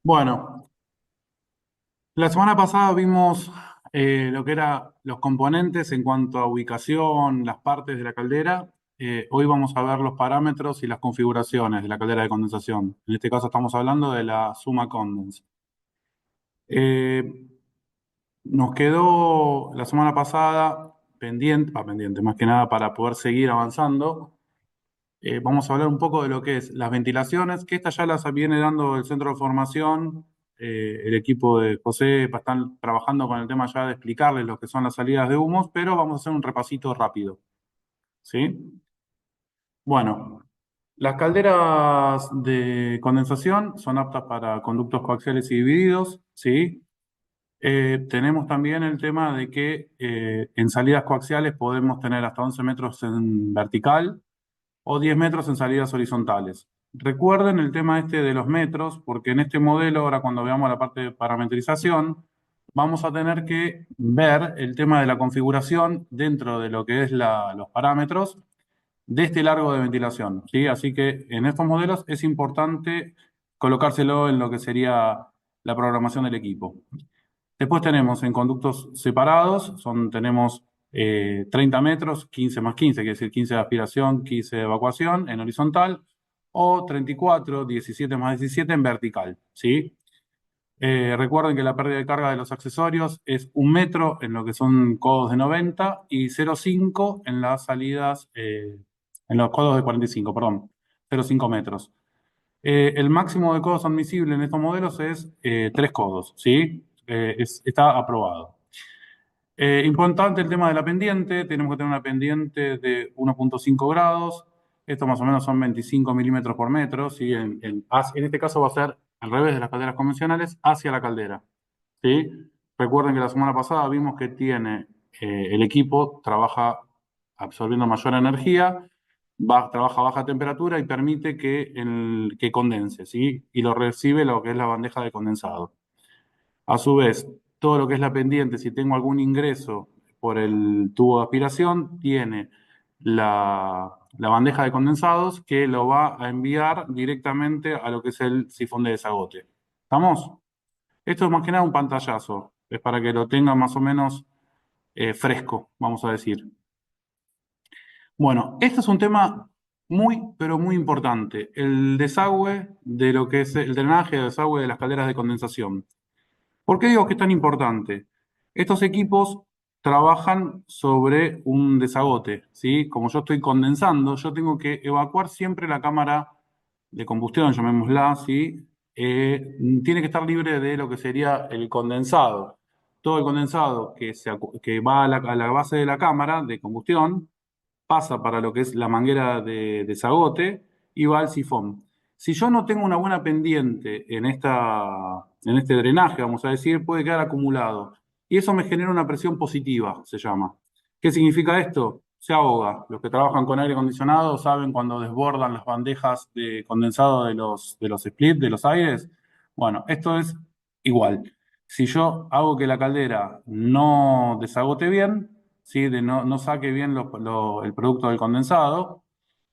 Bueno, la semana pasada vimos lo que eran los componentes en cuanto a ubicación, las partes de la caldera. Hoy vamos a ver los parámetros y las configuraciones de la caldera de condensación. En este caso estamos hablando de la summa condense. Eh, Nos quedó la semana pasada pendiente, más que nada para poder seguir avanzando. Vamos a hablar un poco de lo que es las ventilaciones, que estas ya las viene dando el centro de formación. El equipo de José están trabajando con el tema ya de explicarles lo que son las salidas de humos, pero vamos a hacer un repasito rápido, ¿sí? Bueno, las calderas de condensación son aptas para conductos coaxiales y divididos, ¿sí? Tenemos también el tema de que en salidas coaxiales podemos tener hasta 11 metros en vertical o 10 metros en salidas horizontales. Recuerden el tema este de los metros, porque en este modelo, ahora cuando veamos la parte de parametrización, vamos a tener que ver el tema de la configuración dentro de lo que es los parámetros de este largo de ventilación, ¿sí? Así que en estos modelos es importante colocárselo en lo que sería la programación del equipo. Después tenemos en conductos separados, tenemos 30 metros, 15 más 15, quiere decir 15 de aspiración, 15 de evacuación en horizontal, o 34, 17 más 17 en vertical, ¿sí? Recuerden que la pérdida de carga de los accesorios es 1 metro en lo que son codos de 90 y 0,5 en las salidas, en los codos de 45, perdón, 0,5 metros. El máximo de codos admisible en estos modelos es 3 codos, ¿sí? Está aprobado. Importante el tema de la pendiente, tenemos que tener una pendiente de 1,5 grados, esto más o menos son 25 milímetros por metro, ¿sí? En este caso va a ser al revés de las calderas convencionales, hacia la caldera, ¿sí? Recuerden que la semana pasada vimos que el equipo trabaja absorbiendo mayor energía, trabaja a baja temperatura y permite que condense, ¿sí? Y lo recibe lo que es la bandeja de condensado. A su vez, todo lo que es la pendiente, si tengo algún ingreso por el tubo de aspiración, tiene la bandeja de condensados que lo va a enviar directamente a lo que es el sifón de desagote. ¿Estamos? Esto es más que nada un pantallazo, es para que lo tenga más o menos fresco, vamos a decir. Bueno, este es un tema muy, pero muy importante, el desagüe de lo que es el drenaje de desagüe de las calderas de condensación. ¿Por qué digo que es tan importante? Estos equipos trabajan sobre un desagote, ¿sí? Como yo estoy condensando, yo tengo que evacuar siempre la cámara de combustión, llamémosla, ¿sí? Tiene que estar libre de lo que sería el condensado. Todo el condensado que va a la base de la cámara de combustión pasa para lo que es la manguera de desagote y va al sifón. Si yo no tengo una buena pendiente en este drenaje, vamos a decir, puede quedar acumulado. Y eso me genera una presión positiva, se llama. ¿Qué significa esto? Se ahoga. Los que trabajan con aire acondicionado saben cuando desbordan las bandejas de condensado de los split, de los aires. Bueno, esto es igual. Si yo hago que la caldera no desagote bien, ¿sí? No saque bien el producto del condensado,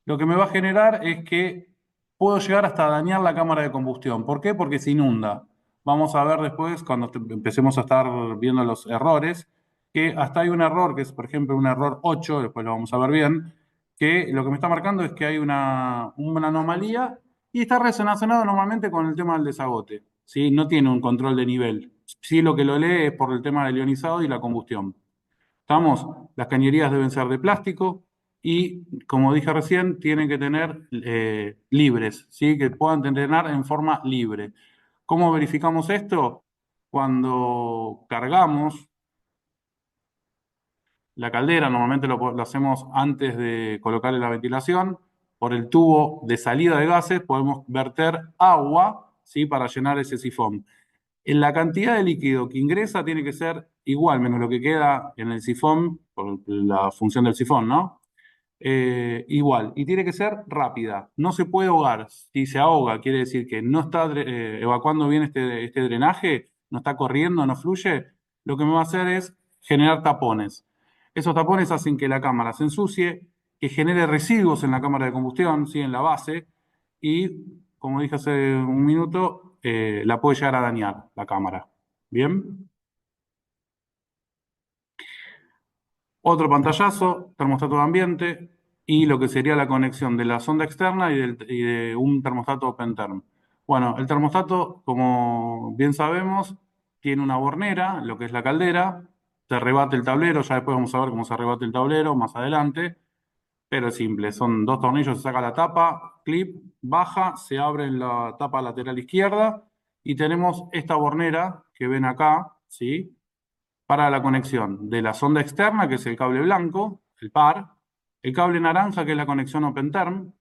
lo que me va a generar es que puedo llegar hasta dañar la cámara de combustión. ¿Por qué? Porque se inunda. Vamos a ver después, cuando empecemos a estar viendo los errores, que hasta hay un error, que es por ejemplo un error 8, después lo vamos a ver bien, que lo que me está marcando es que hay una anomalía y está relacionado normalmente con el tema del desagote, ¿sí? No tiene un control de nivel. Sí, lo que lo lee es por el tema del ionizado y la combustión. ¿Estamos? Las cañerías deben ser de plástico y, como dije recién, tienen que tener libres, ¿sí? Que puedan drenar en forma libre. ¿Cómo verificamos esto? Cuando cargamos la caldera, normalmente lo hacemos antes de colocarle la ventilación, por el tubo de salida de gases podemos verter agua, ¿sí? Para llenar ese sifón. En la cantidad de líquido que ingresa tiene que ser igual, menos lo que queda en el sifón, por la función del sifón, ¿no? Igual. Y tiene que ser rápida. No se puede ahogar. Si se ahoga, quiere decir que no está evacuando bien este drenaje, no está corriendo, no fluye. Lo que me va a hacer es generar tapones. Esos tapones hacen que la cámara se ensucie, que genere residuos en la cámara de combustión, ¿sí? En la base. Y, como dije hace un minuto, la puede llegar a dañar la cámara. Bien. Otro pantallazo, termostato de ambiente y lo que sería la conexión de la sonda externa y de un termostato OpenTerm. Bueno, el termostato, como bien sabemos, tiene una bornera, lo que es la caldera, te rebate el tablero, ya después vamos a ver cómo se rebate el tablero más adelante, pero es simple, son dos tornillos, se saca la tapa, clip, baja, se abre en la tapa lateral izquierda y tenemos esta bornera que ven acá, ¿sí? Para la conexión de la sonda externa, que es el cable blanco, el par, el cable naranja, que es la conexión Open Term,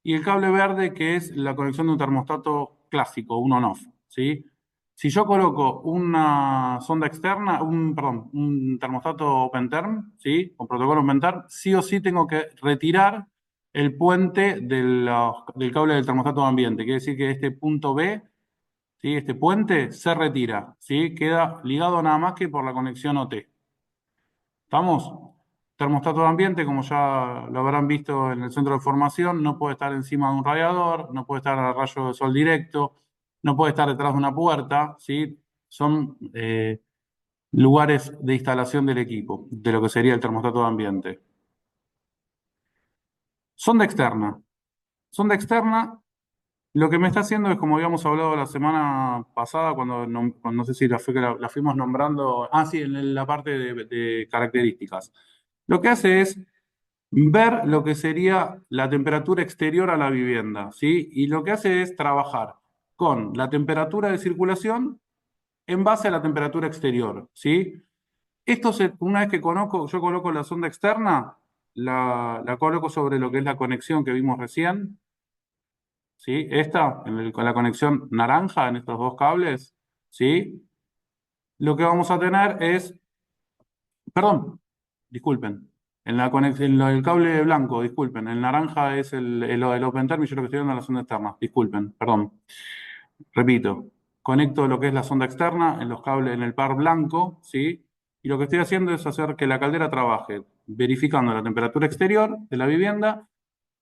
y el cable verde, que es la conexión de un termostato clásico, un on-off, ¿sí? Si yo coloco una sonda externa, perdón, un termostato Open Term, ¿sí? Con protocolo Open Term, sí o sí tengo que retirar el puente del cable del termostato de ambiente. Quiere decir que este punto B, ¿sí? Este puente se retira, ¿sí? Queda ligado nada más que por la conexión OT. ¿Estamos? Termostato de ambiente, como ya lo habrán visto en el centro de formación, no puede estar encima de un radiador, no puede estar a rayo de sol directo, no puede estar detrás de una puerta, ¿sí? Son lugares de instalación del equipo, de lo que sería el termostato de ambiente. Sonda externa. Sonda externa, lo que me está haciendo es, como habíamos hablado la semana pasada, cuando no sé si fue que la fuimos nombrando, sí, en la parte de características. Lo que hace es ver lo que sería la temperatura exterior a la vivienda, ¿sí? Y lo que hace es trabajar con la temperatura de circulación en base a la temperatura exterior, ¿sí? Una vez que yo coloco la sonda externa, la coloco sobre lo que es la conexión que vimos recién, ¿sí? Con la conexión naranja en estos dos cables, ¿sí? Lo que vamos a tener es, perdón, disculpen, el cable blanco, disculpen, el naranja es el Open Term y yo lo que estoy viendo es la sonda externa, disculpen, perdón. Repito, conecto lo que es la sonda externa en los cables, en el par blanco, ¿sí? Y lo que estoy haciendo es hacer que la caldera trabaje, verificando la temperatura exterior de la vivienda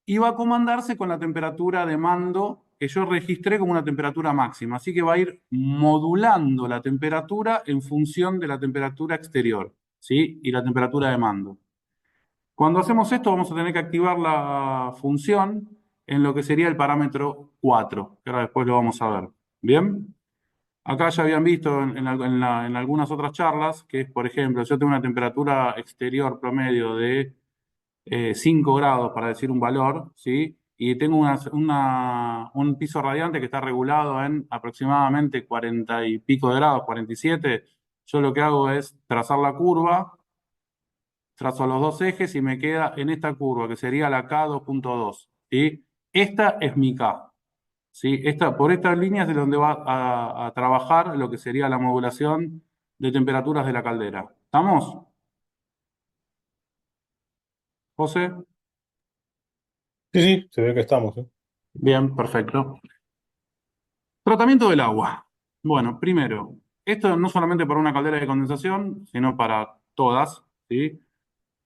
y va a comandarse con la temperatura de mando que yo registré como una temperatura máxima. Así que va a ir modulando la temperatura en función de la temperatura exterior, ¿sí? Y la temperatura de mando. Cuando hacemos esto, vamos a tener que activar la función en lo que sería el parámetro 4, que ahora después lo vamos a ver. ¿Bien? Acá ya habían visto en algunas otras charlas que, por ejemplo, yo tengo una temperatura exterior promedio de 5 grados, para decir un valor, ¿sí? Y tengo un piso radiante que está regulado en aproximadamente 40 y pico de grados, 47. Yo lo que hago es trazar la curva, trazo los dos ejes y me queda en esta curva, que sería la K2.2, ¿sí? Esta es mi K, ¿sí? Por estas líneas es donde va a trabajar lo que sería la modulación de temperaturas de la caldera. ¿Estamos, José? Sí, sí, se ve que estamos, ¿eh? Bien, perfecto. Tratamiento del agua. Bueno, primero, esto no solamente para una caldera de condensación, sino para todas, ¿sí?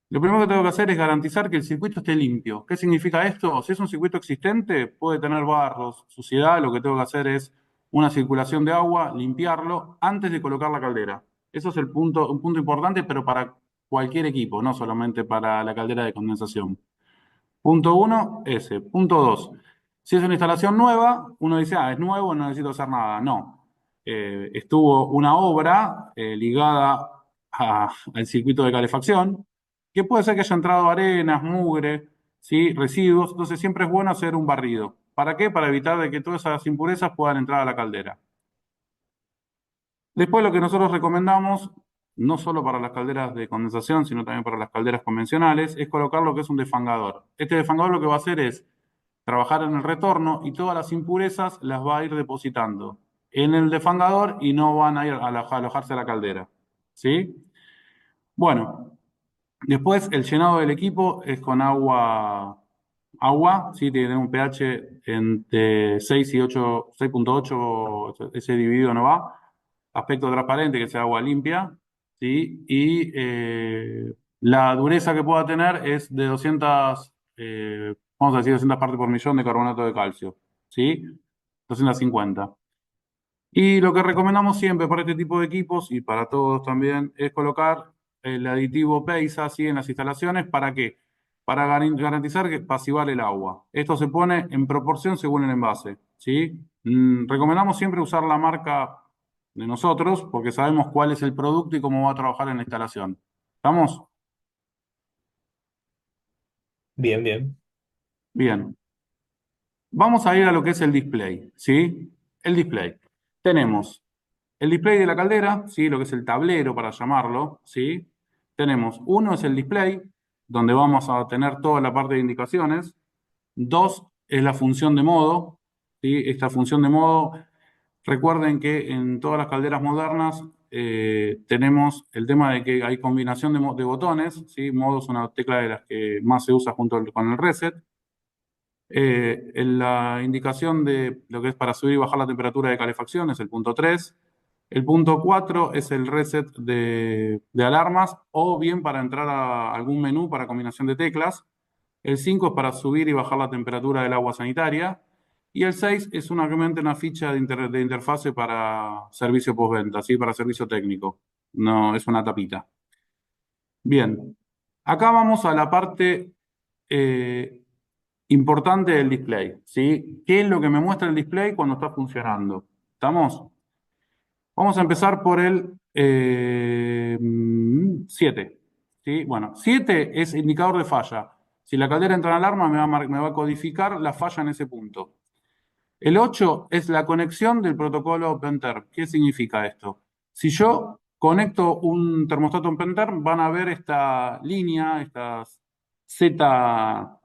Lo primero que tengo que hacer es garantizar que el circuito esté limpio. ¿Qué significa esto? Si es un circuito existente, puede tener barros, suciedad. Lo que tengo que hacer es una circulación de agua, limpiarlo antes de colocar la caldera. Eso es un punto importante, pero para cualquier equipo, no solamente para la caldera de condensación. Punto uno, ese. Punto dos, si es una instalación nueva, uno dice, es nuevo, no necesito hacer nada. No. Estuvo una obra ligada al circuito de calefacción, que puede ser que haya entrado arenas, mugre, ¿sí? Residuos. Entonces siempre es bueno hacer un barrido. ¿Para qué? Para evitar de que todas esas impurezas puedan entrar a la caldera. Después lo que nosotros recomendamos, no solo para las calderas de condensación, sino también para las calderas convencionales, es colocar lo que es un defangador. Este defangador lo que va a hacer es trabajar en el retorno y todas las impurezas las va a ir depositando en el defangador y no van a ir a alojarse a la caldera. ¿Sí? Bueno, después el llenado del equipo es con agua, ¿sí? Tiene un pH entre 6 y 8, 6.8, ese dividido no va. Aspecto transparente, que sea agua limpia, ¿sí? Y la dureza que pueda tener es de 200, vamos a decir 200 partes por millón de carbonato de calcio, ¿sí? 250. Y lo que recomendamos siempre para este tipo de equipos y para todos también es colocar el aditivo PEISA así en las instalaciones. ¿Para qué? Para garantizar que pasivar el agua. Esto se pone en proporción según el envase, ¿sí? Recomendamos siempre usar la marca de nosotros porque sabemos cuál es el producto y cómo va a trabajar en la instalación. ¿Estamos? Bien, bien. Bien. Vamos a ir a lo que es el display, ¿sí? El display. Tenemos el display de la caldera, ¿sí? Lo que es el tablero para llamarlo, ¿sí? Tenemos, uno es el display, donde vamos a tener toda la parte de indicaciones. Dos es la función de modo, ¿sí? Esta función de modo, recuerden que en todas las calderas modernas tenemos el tema de que hay combinación de botones, ¿sí? Modo es una tecla de las que más se usa junto con el reset. En la indicación de lo que es para subir y bajar la temperatura de calefacción es el punto 3. El punto 4 es el reset de alarmas o bien para entrar a algún menú para combinación de teclas. El 5 es para subir y bajar la temperatura del agua sanitaria. Y el 6 es únicamente una ficha de interfase para servicio postventa, ¿sí? Para servicio técnico. No, es una tapita. Bien, acá vamos a la parte eh, importante del display, ¿sí? ¿Qué es lo que me muestra el display cuando está funcionando? ¿Estamos? Vamos a empezar por el 7, ¿sí? Bueno, 7 es indicador de falla. Si la caldera entra en alarma, me va a codificar la falla en ese punto. El 8 es la conexión del protocolo OpenTerm. ¿Qué significa esto? Si yo conecto un termostato OpenTerm, van a ver esta línea, esta Z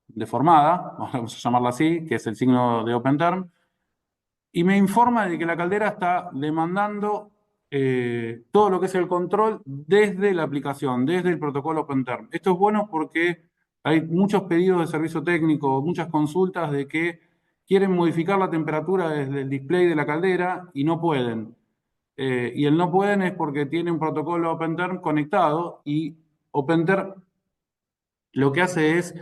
deformada, vamos a llamarla así, que es el signo de OpenTerm, y me informa de que la caldera está demandando todo lo que es el control desde la aplicación, desde el protocolo OpenTerm. Esto es bueno porque hay muchos pedidos de servicio técnico, muchas consultas de que quieren modificar la temperatura desde el display de la caldera y no pueden. Y el no pueden es porque tiene un protocolo OpenTerm conectado y OpenTerm lo que hace es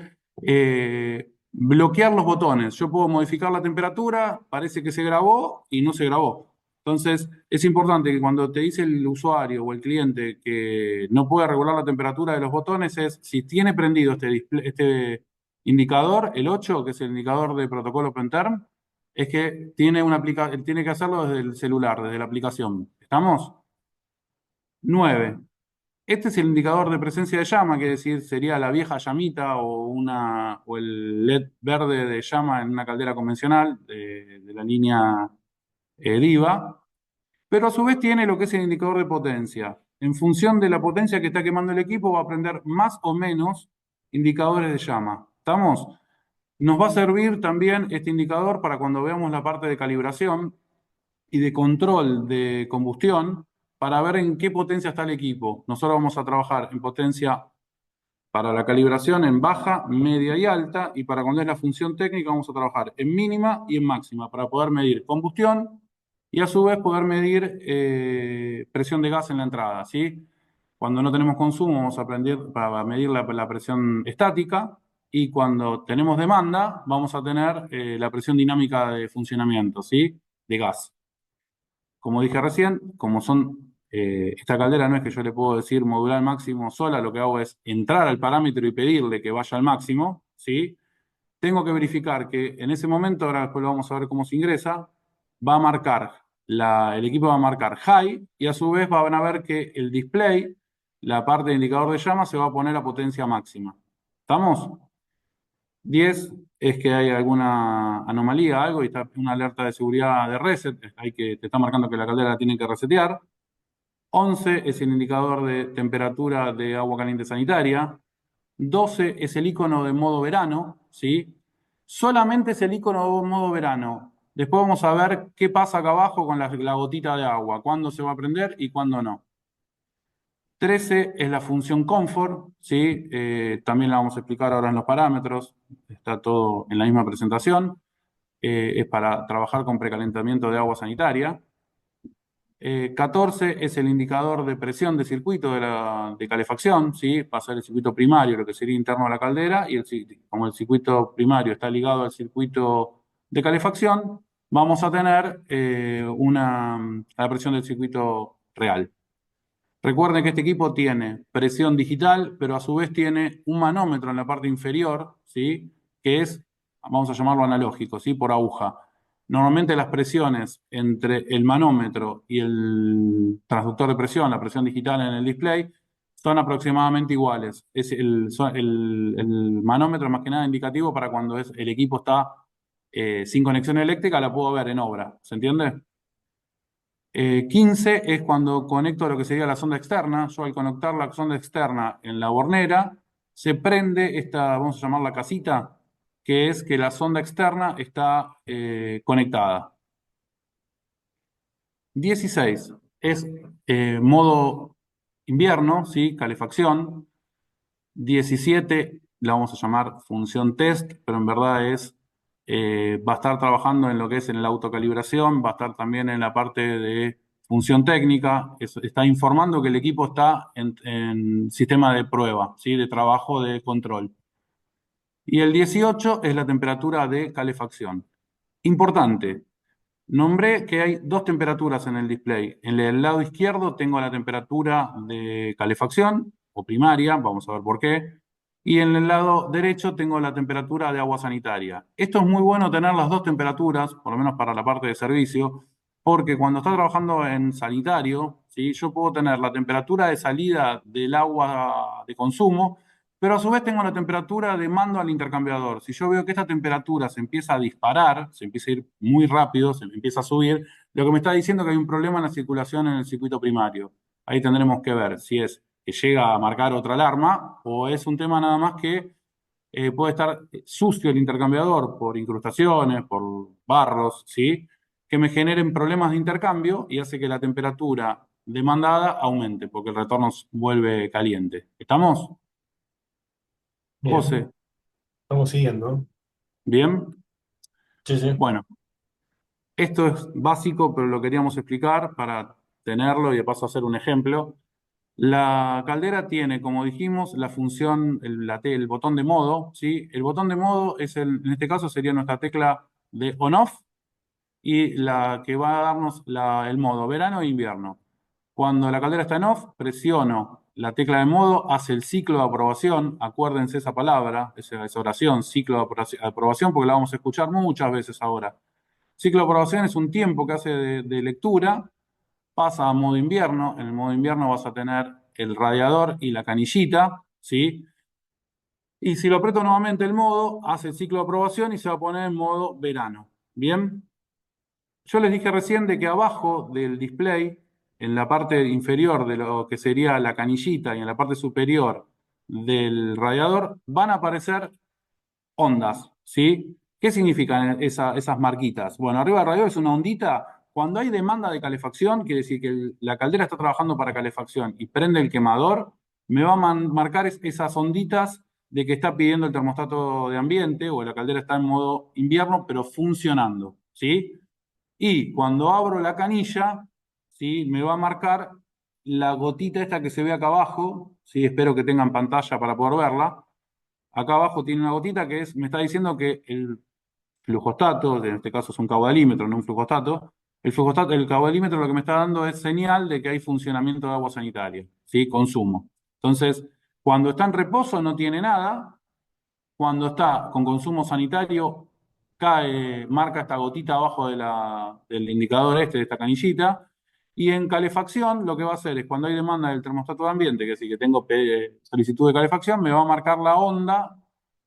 bloquear los botones. Yo puedo modificar la temperatura, parece que se grabó y no se grabó. Entonces, es importante que cuando te dice el usuario o el cliente que no puede regular la temperatura de los botones, es si tiene prendido este indicador, el 8 que es el indicador de protocolo OpenTerm, es que tiene que hacerlo desde el celular, desde la aplicación. ¿Estamos? 9. Este es el indicador de presencia de llama, que es decir, sería la vieja llamita o el LED verde de llama en una caldera convencional de la línea DIVA, pero a su vez tiene lo que es el indicador de potencia. En función de la potencia que está quemando el equipo, va a prender más o menos indicadores de llama. ¿Estamos? Nos va a servir también este indicador para cuando veamos la parte de calibración y de control de combustión para ver en qué potencia está el equipo. Nosotros vamos a trabajar en potencia para la calibración en baja, media y alta, y para cuando es la función técnica vamos a trabajar en mínima y en máxima para poder medir combustión y a su vez poder medir presión de gas en la entrada, ¿sí? Cuando no tenemos consumo vamos a aprender para medir la presión estática y cuando tenemos demanda vamos a tener la presión dinámica de funcionamiento, ¿sí? De gas. Como dije recién, como esta caldera no es que yo le puedo decir modular al máximo sola, lo que hago es entrar al parámetro y pedirle que vaya al máximo, ¿sí? Tengo que verificar que en ese momento, ahora después lo vamos a ver cómo se ingresa, va a marcar, el equipo va a marcar high y a su vez van a ver que el display, la parte de indicador de llama, se va a poner a potencia máxima. ¿Estamos? 10 es que hay alguna anomalía, algo, y está una alerta de seguridad de reset, te está marcando que la caldera la tienen que resetear. 11 es el indicador de temperatura de agua caliente sanitaria. 12 es el icono de modo verano, ¿sí? Solamente es el icono de modo verano. Después vamos a ver qué pasa acá abajo con la gotita de agua, cuándo se va a prender y cuándo no. 13 es la función comfort, ¿sí? También la vamos a explicar ahora en los parámetros, está todo en la misma presentación. Es para trabajar con precalentamiento de agua sanitaria. 14 es el indicador de presión de circuito de calefacción, ¿sí? Va a ser el circuito primario, lo que sería interno a la caldera, y como el circuito primario está ligado al circuito de calefacción, vamos a tener la presión del circuito real. Recuerden que este equipo tiene presión digital, pero a su vez tiene un manómetro en la parte inferior, ¿sí? Que es, vamos a llamarlo analógico, ¿sí? Por aguja. Normalmente las presiones entre el manómetro y el transductor de presión, la presión digital en el display, son aproximadamente iguales. El manómetro más que nada indicativo para cuando el equipo está sin conexión eléctrica, la puedo ver en obra. ¿Se entiende? 15 es cuando conecto lo que sería la sonda externa. Yo al conectar la sonda externa en la bornera, se prende esta, vamos a llamarla casita, que es que la sonda externa está conectada. 16 es modo invierno, ¿sí? Calefacción. 17 la vamos a llamar función test, pero en verdad va a estar trabajando en lo que es en la autocalibración, va a estar también en la parte de función técnica, está informando que el equipo está en sistema de prueba, ¿sí? De trabajo de control. Y el 18 es la temperatura de calefacción. Importante, nombré que hay dos temperaturas en el display. En el lado izquierdo tengo la temperatura de calefacción o primaria, vamos a ver por qué. Y en el lado derecho tengo la temperatura de agua sanitaria. Esto es muy bueno tener las dos temperaturas, por lo menos para la parte de servicio, porque cuando está trabajando en sanitario, ¿sí? Yo puedo tener la temperatura de salida del agua de consumo, pero a su vez tengo la temperatura de mando al intercambiador. Si yo veo que esta temperatura se empieza a disparar, se empieza a ir muy rápido, se empieza a subir, lo que me está diciendo es que hay un problema en la circulación en el circuito primario. Ahí tendremos que ver si es que llega a marcar otra alarma o es un tema nada más que puede estar sucio el intercambiador por incrustaciones, por barros, ¿sí? Que me generen problemas de intercambio y hace que la temperatura demandada aumente porque el retorno vuelve caliente. ¿Estamos? Bien, José, estamos siguiendo. ¿bien? Sí, sí. Bueno, esto es básico, pero lo queríamos explicar para tenerlo y de paso hacer un ejemplo. La caldera tiene, como dijimos, la función, el botón de modo, ¿sí? El botón de modo en este caso sería nuestra tecla de on-off y la que va a darnos el modo verano e invierno. Cuando la caldera está en off, presiono la tecla de modo, hace el ciclo de aprobación, acuérdense esa palabra, esa oración, ciclo de aprobación, porque la vamos a escuchar muchas veces ahora. Ciclo de aprobación es un tiempo que hace de lectura, pasa a modo invierno. En el modo invierno vas a tener el radiador y la canillita, ¿sí? Y si lo aprieto nuevamente el modo, hace el ciclo de aprobación y se va a poner en modo verano. ¿Bien? Yo les dije recién de que abajo del display, en la parte inferior de lo que sería la canillita y en la parte superior del radiador, van a aparecer ondas, ¿sí? ¿Qué significan esas marquitas? Bueno, arriba del radiador es una ondita. Cuando hay demanda de calefacción, quiere decir que la caldera está trabajando para calefacción y prende el quemador, me va a marcar esas onditas de que está pidiendo el termostato de ambiente o la caldera está en modo invierno, pero funcionando, ¿sí? Y cuando abro la canilla, ¿sí? Me va a marcar la gotita esta que se ve acá abajo, ¿sí? Espero que tengan pantalla para poder verla. Acá abajo tiene una gotita me está diciendo que el flujostato, en este caso es un caudalímetro, no un flujostato, el caudalímetro lo que me está dando es señal de que hay funcionamiento de agua sanitaria, ¿sí? Consumo. Entonces, cuando está en reposo no tiene nada, cuando está con consumo sanitario, marca esta gotita abajo del indicador de esta canillita. Y en calefacción, lo que va a hacer es cuando hay demanda del termostato de ambiente, que es decir, que tengo solicitud de calefacción, me va a marcar la onda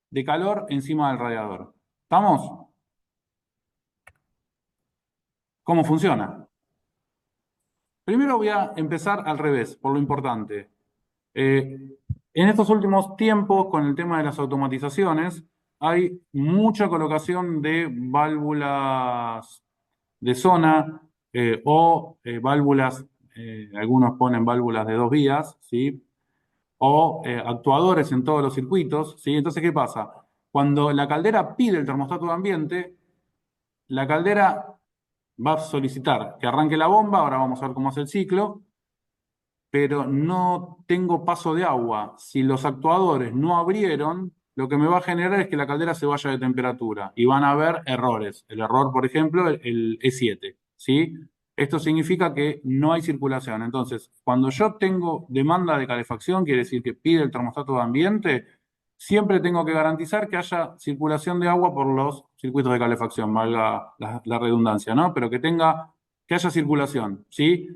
de calor encima del radiador. ¿Estamos? ¿Cómo funciona? Primero voy a empezar al revés, por lo importante. Eh, en estos últimos tiempos, con el tema de las automatizaciones, hay mucha colocación de válvulas de zona válvulas, algunos ponen válvulas de dos vías, ¿sí? O actuadores en todos los circuitos, ¿sí? Entonces, ¿qué pasa? Cuando la caldera pide el termostato de ambiente, la caldera va a solicitar que arranque la bomba, ahora vamos a ver cómo hace el ciclo, pero no tengo paso de agua. Si los actuadores no abrieron, lo que me va a generar es que la caldera se vaya de temperatura y van a haber errores. El error, por ejemplo, el E7, ¿sí? Esto significa que no hay circulación. Entonces, cuando yo tengo demanda de calefacción, quiere decir que pide el termostato de ambiente, siempre tengo que garantizar que haya circulación de agua por los circuitos de calefacción, valga la redundancia, ¿no? Pero que haya circulación, ¿sí?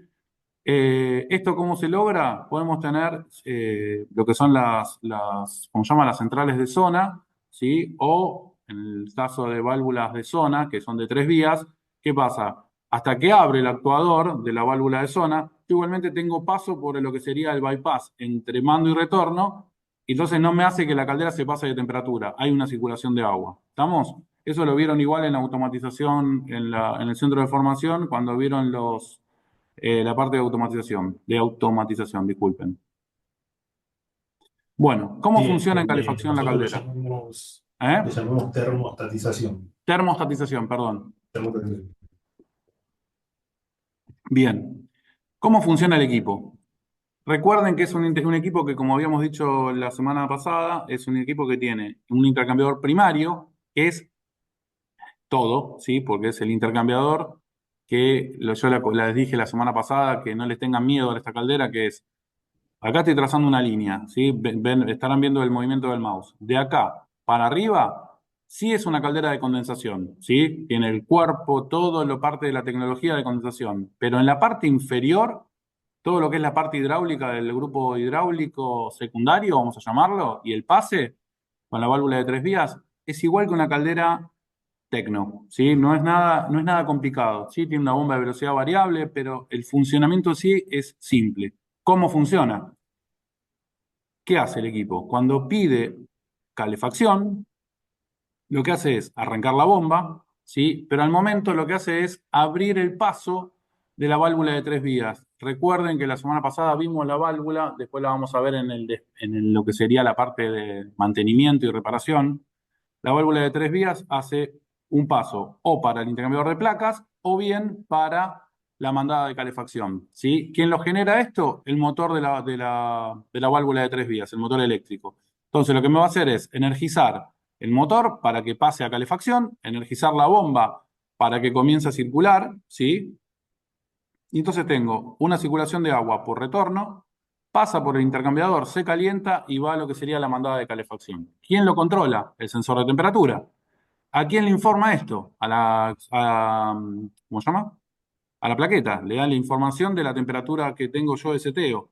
¿Esto cómo se logra? Podemos tener lo que son ¿cómo se llama? Las centrales de zona, ¿sí? O en el caso de válvulas de zona, que son de 3 vías, ¿qué pasa? Hasta que abre el actuador de la válvula de zona, yo igualmente tengo paso por lo que sería el bypass entre mando y retorno, y entonces no me hace que la caldera se pase de temperatura. Hay una circulación de agua. ¿Estamos? Eso lo vieron igual en la automatización, en el centro de formación, cuando vieron la parte de automatización, disculpen. Bueno, ¿cómo Sí, funciona en calefacción la nosotros caldera? ¿Eh? le llamamos termostatización. Termostatización, perdón. Termostatización. Bien. ¿Cómo funciona el equipo? Recuerden que es un equipo que, como habíamos dicho la semana pasada, es un equipo que tiene un intercambiador primario, que es todo, ¿sí? Porque es el intercambiador que les dije la semana pasada que no les tengan miedo a esta caldera, que es. Acá estoy trazando una línea, ¿sí? Estarán viendo el movimiento del mouse. De acá para arriba, sí es una caldera de condensación, ¿sí? Tiene el cuerpo, todo lo parte de la tecnología de condensación. Pero en la parte inferior, todo lo que es la parte hidráulica del grupo hidráulico secundario, vamos a llamarlo, y el pase, con la válvula de 3 vías, es igual que una caldera Tecno, ¿sí? No es nada complicado, ¿sí? Tiene una bomba de velocidad variable, pero el funcionamiento sí es simple. ¿Cómo funciona? ¿Qué hace el equipo? Cuando pide calefacción, lo que hace es arrancar la bomba, ¿sí? Pero al momento lo que hace es abrir el paso de la válvula de 3 vías. Recuerden que la semana pasada vimos la válvula, después la vamos a ver lo que sería la parte de mantenimiento y reparación. La válvula de 3 vías hace un paso o para el intercambiador de placas o bien para la mandada de calefacción, ¿sí? ¿Quién lo genera esto? El motor de la válvula de 3 vías, el motor eléctrico. Entonces, lo que me va a hacer es energizar el motor para que pase a calefacción, energizar la bomba para que comience a circular, ¿sí? Y entonces tengo una circulación de agua por retorno, pasa por el intercambiador, se calienta y va a lo que sería la mandada de calefacción. ¿Quién lo controla? El sensor de temperatura. ¿A quién le informa esto? ¿Cómo se llama? A la plaqueta. Le da la información de la temperatura que tengo yo de seteo,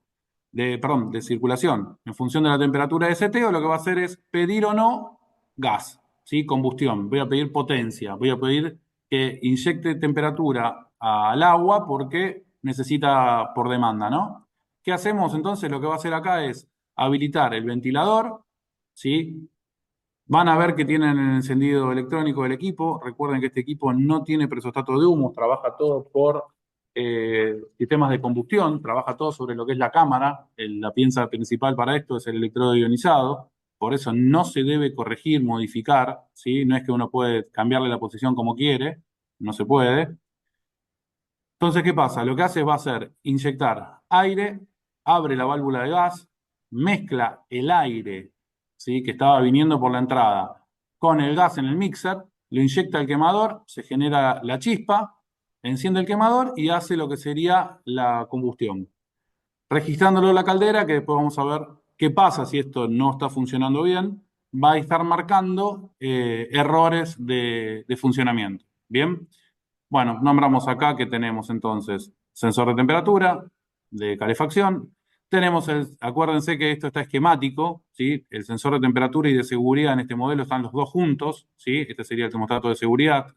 perdón, de circulación. En función de la temperatura de seteo, lo que va a hacer es pedir o no gas, ¿sí? Combustión. Voy a pedir potencia. Voy a pedir que inyecte temperatura al agua porque necesita por demanda, ¿no? ¿Qué hacemos entonces? Lo que va a hacer acá es habilitar el ventilador, ¿sí? Van a ver que tienen el encendido electrónico del equipo. Recuerden que este equipo no tiene presostato de humo, trabaja todo por sistemas de combustión, trabaja todo sobre lo que es la cámara. La pieza principal para esto es el electrodo ionizado. Por eso no se debe corregir, modificar, ¿sí? No es que uno puede cambiarle la posición como quiere, no se puede. Entonces, ¿qué pasa? Lo que hace va a ser inyectar aire, abre la válvula de gas, mezcla el aire, ¿sí? Que estaba viniendo por la entrada con el gas en el mixer, lo inyecta al quemador, se genera la chispa, enciende el quemador y hace lo que sería la combustión. Registrándolo en la caldera, que después vamos a ver qué pasa si esto no está funcionando bien, va a estar marcando errores de funcionamiento. ¿Bien? Bueno, nombramos acá que tenemos entonces sensor de temperatura, de calefacción. Acuérdense que esto está esquemático, ¿sí? El sensor de temperatura y de seguridad en este modelo están los dos juntos, ¿sí? Este sería el termostato de seguridad,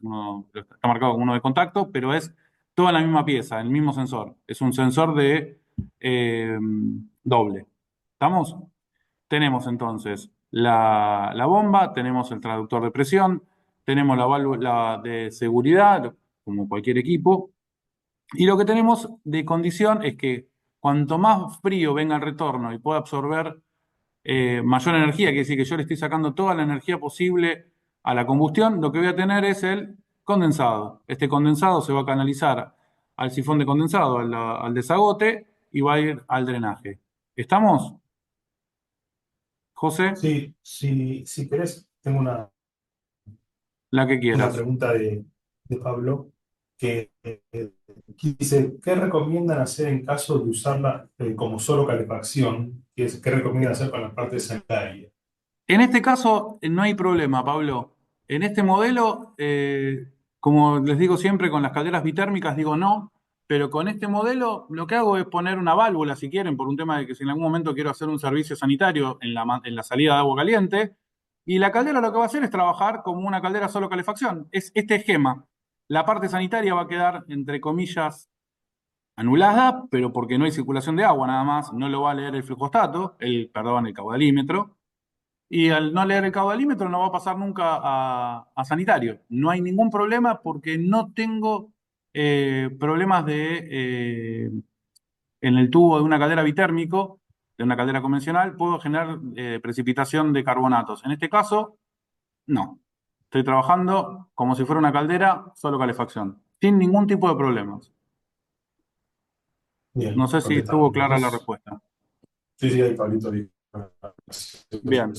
está marcado como uno de contacto, pero es toda la misma pieza, el mismo sensor. Es un sensor de eh, doble. ¿Estamos? Tenemos entonces la bomba, tenemos el traductor de presión, tenemos la válvula de seguridad, como cualquier equipo, y lo que tenemos de condición es que cuanto más frío venga el retorno y pueda absorber mayor energía, quiere decir que yo le estoy sacando toda la energía posible a la combustión, lo que voy a tener es el condensado. Este condensado se va a canalizar al sifón de condensado, al desagote, y va a ir al drenaje. ¿Estamos? José, Sí, sí, si querés, tengo la que una quieras. pregunta de Pablo que dice, ¿qué recomiendan hacer en caso de usarla como solo calefacción? ¿Qué recomiendan hacer con la parte sanitaria? En este caso, no hay problema, Pablo. En este modelo, como les digo siempre con las calderas bitérmicas, digo no, pero con este modelo lo que hago es poner una válvula, si quieren, por un tema de que si en algún momento quiero hacer un servicio sanitario en en la salida de agua caliente, y la caldera lo que va a hacer es trabajar como una caldera solo calefacción. Es este esquema. La parte sanitaria va a quedar, entre comillas, anulada, pero porque no hay circulación de agua nada más, no lo va a leer el flujostato, perdón, el caudalímetro. Y al no leer el caudalímetro no va a pasar nunca a sanitario. No hay ningún problema porque no tengo problemas en el tubo de una caldera bitérmico, de una caldera convencional, puedo generar precipitación de carbonatos. En este caso, no. Estoy trabajando como si fuera una caldera, solo calefacción, sin ningún tipo de problemas. No Bien, sé si contestado. estuvo clara la Entonces, respuesta. sí, sí, ahí Pablito. Bien.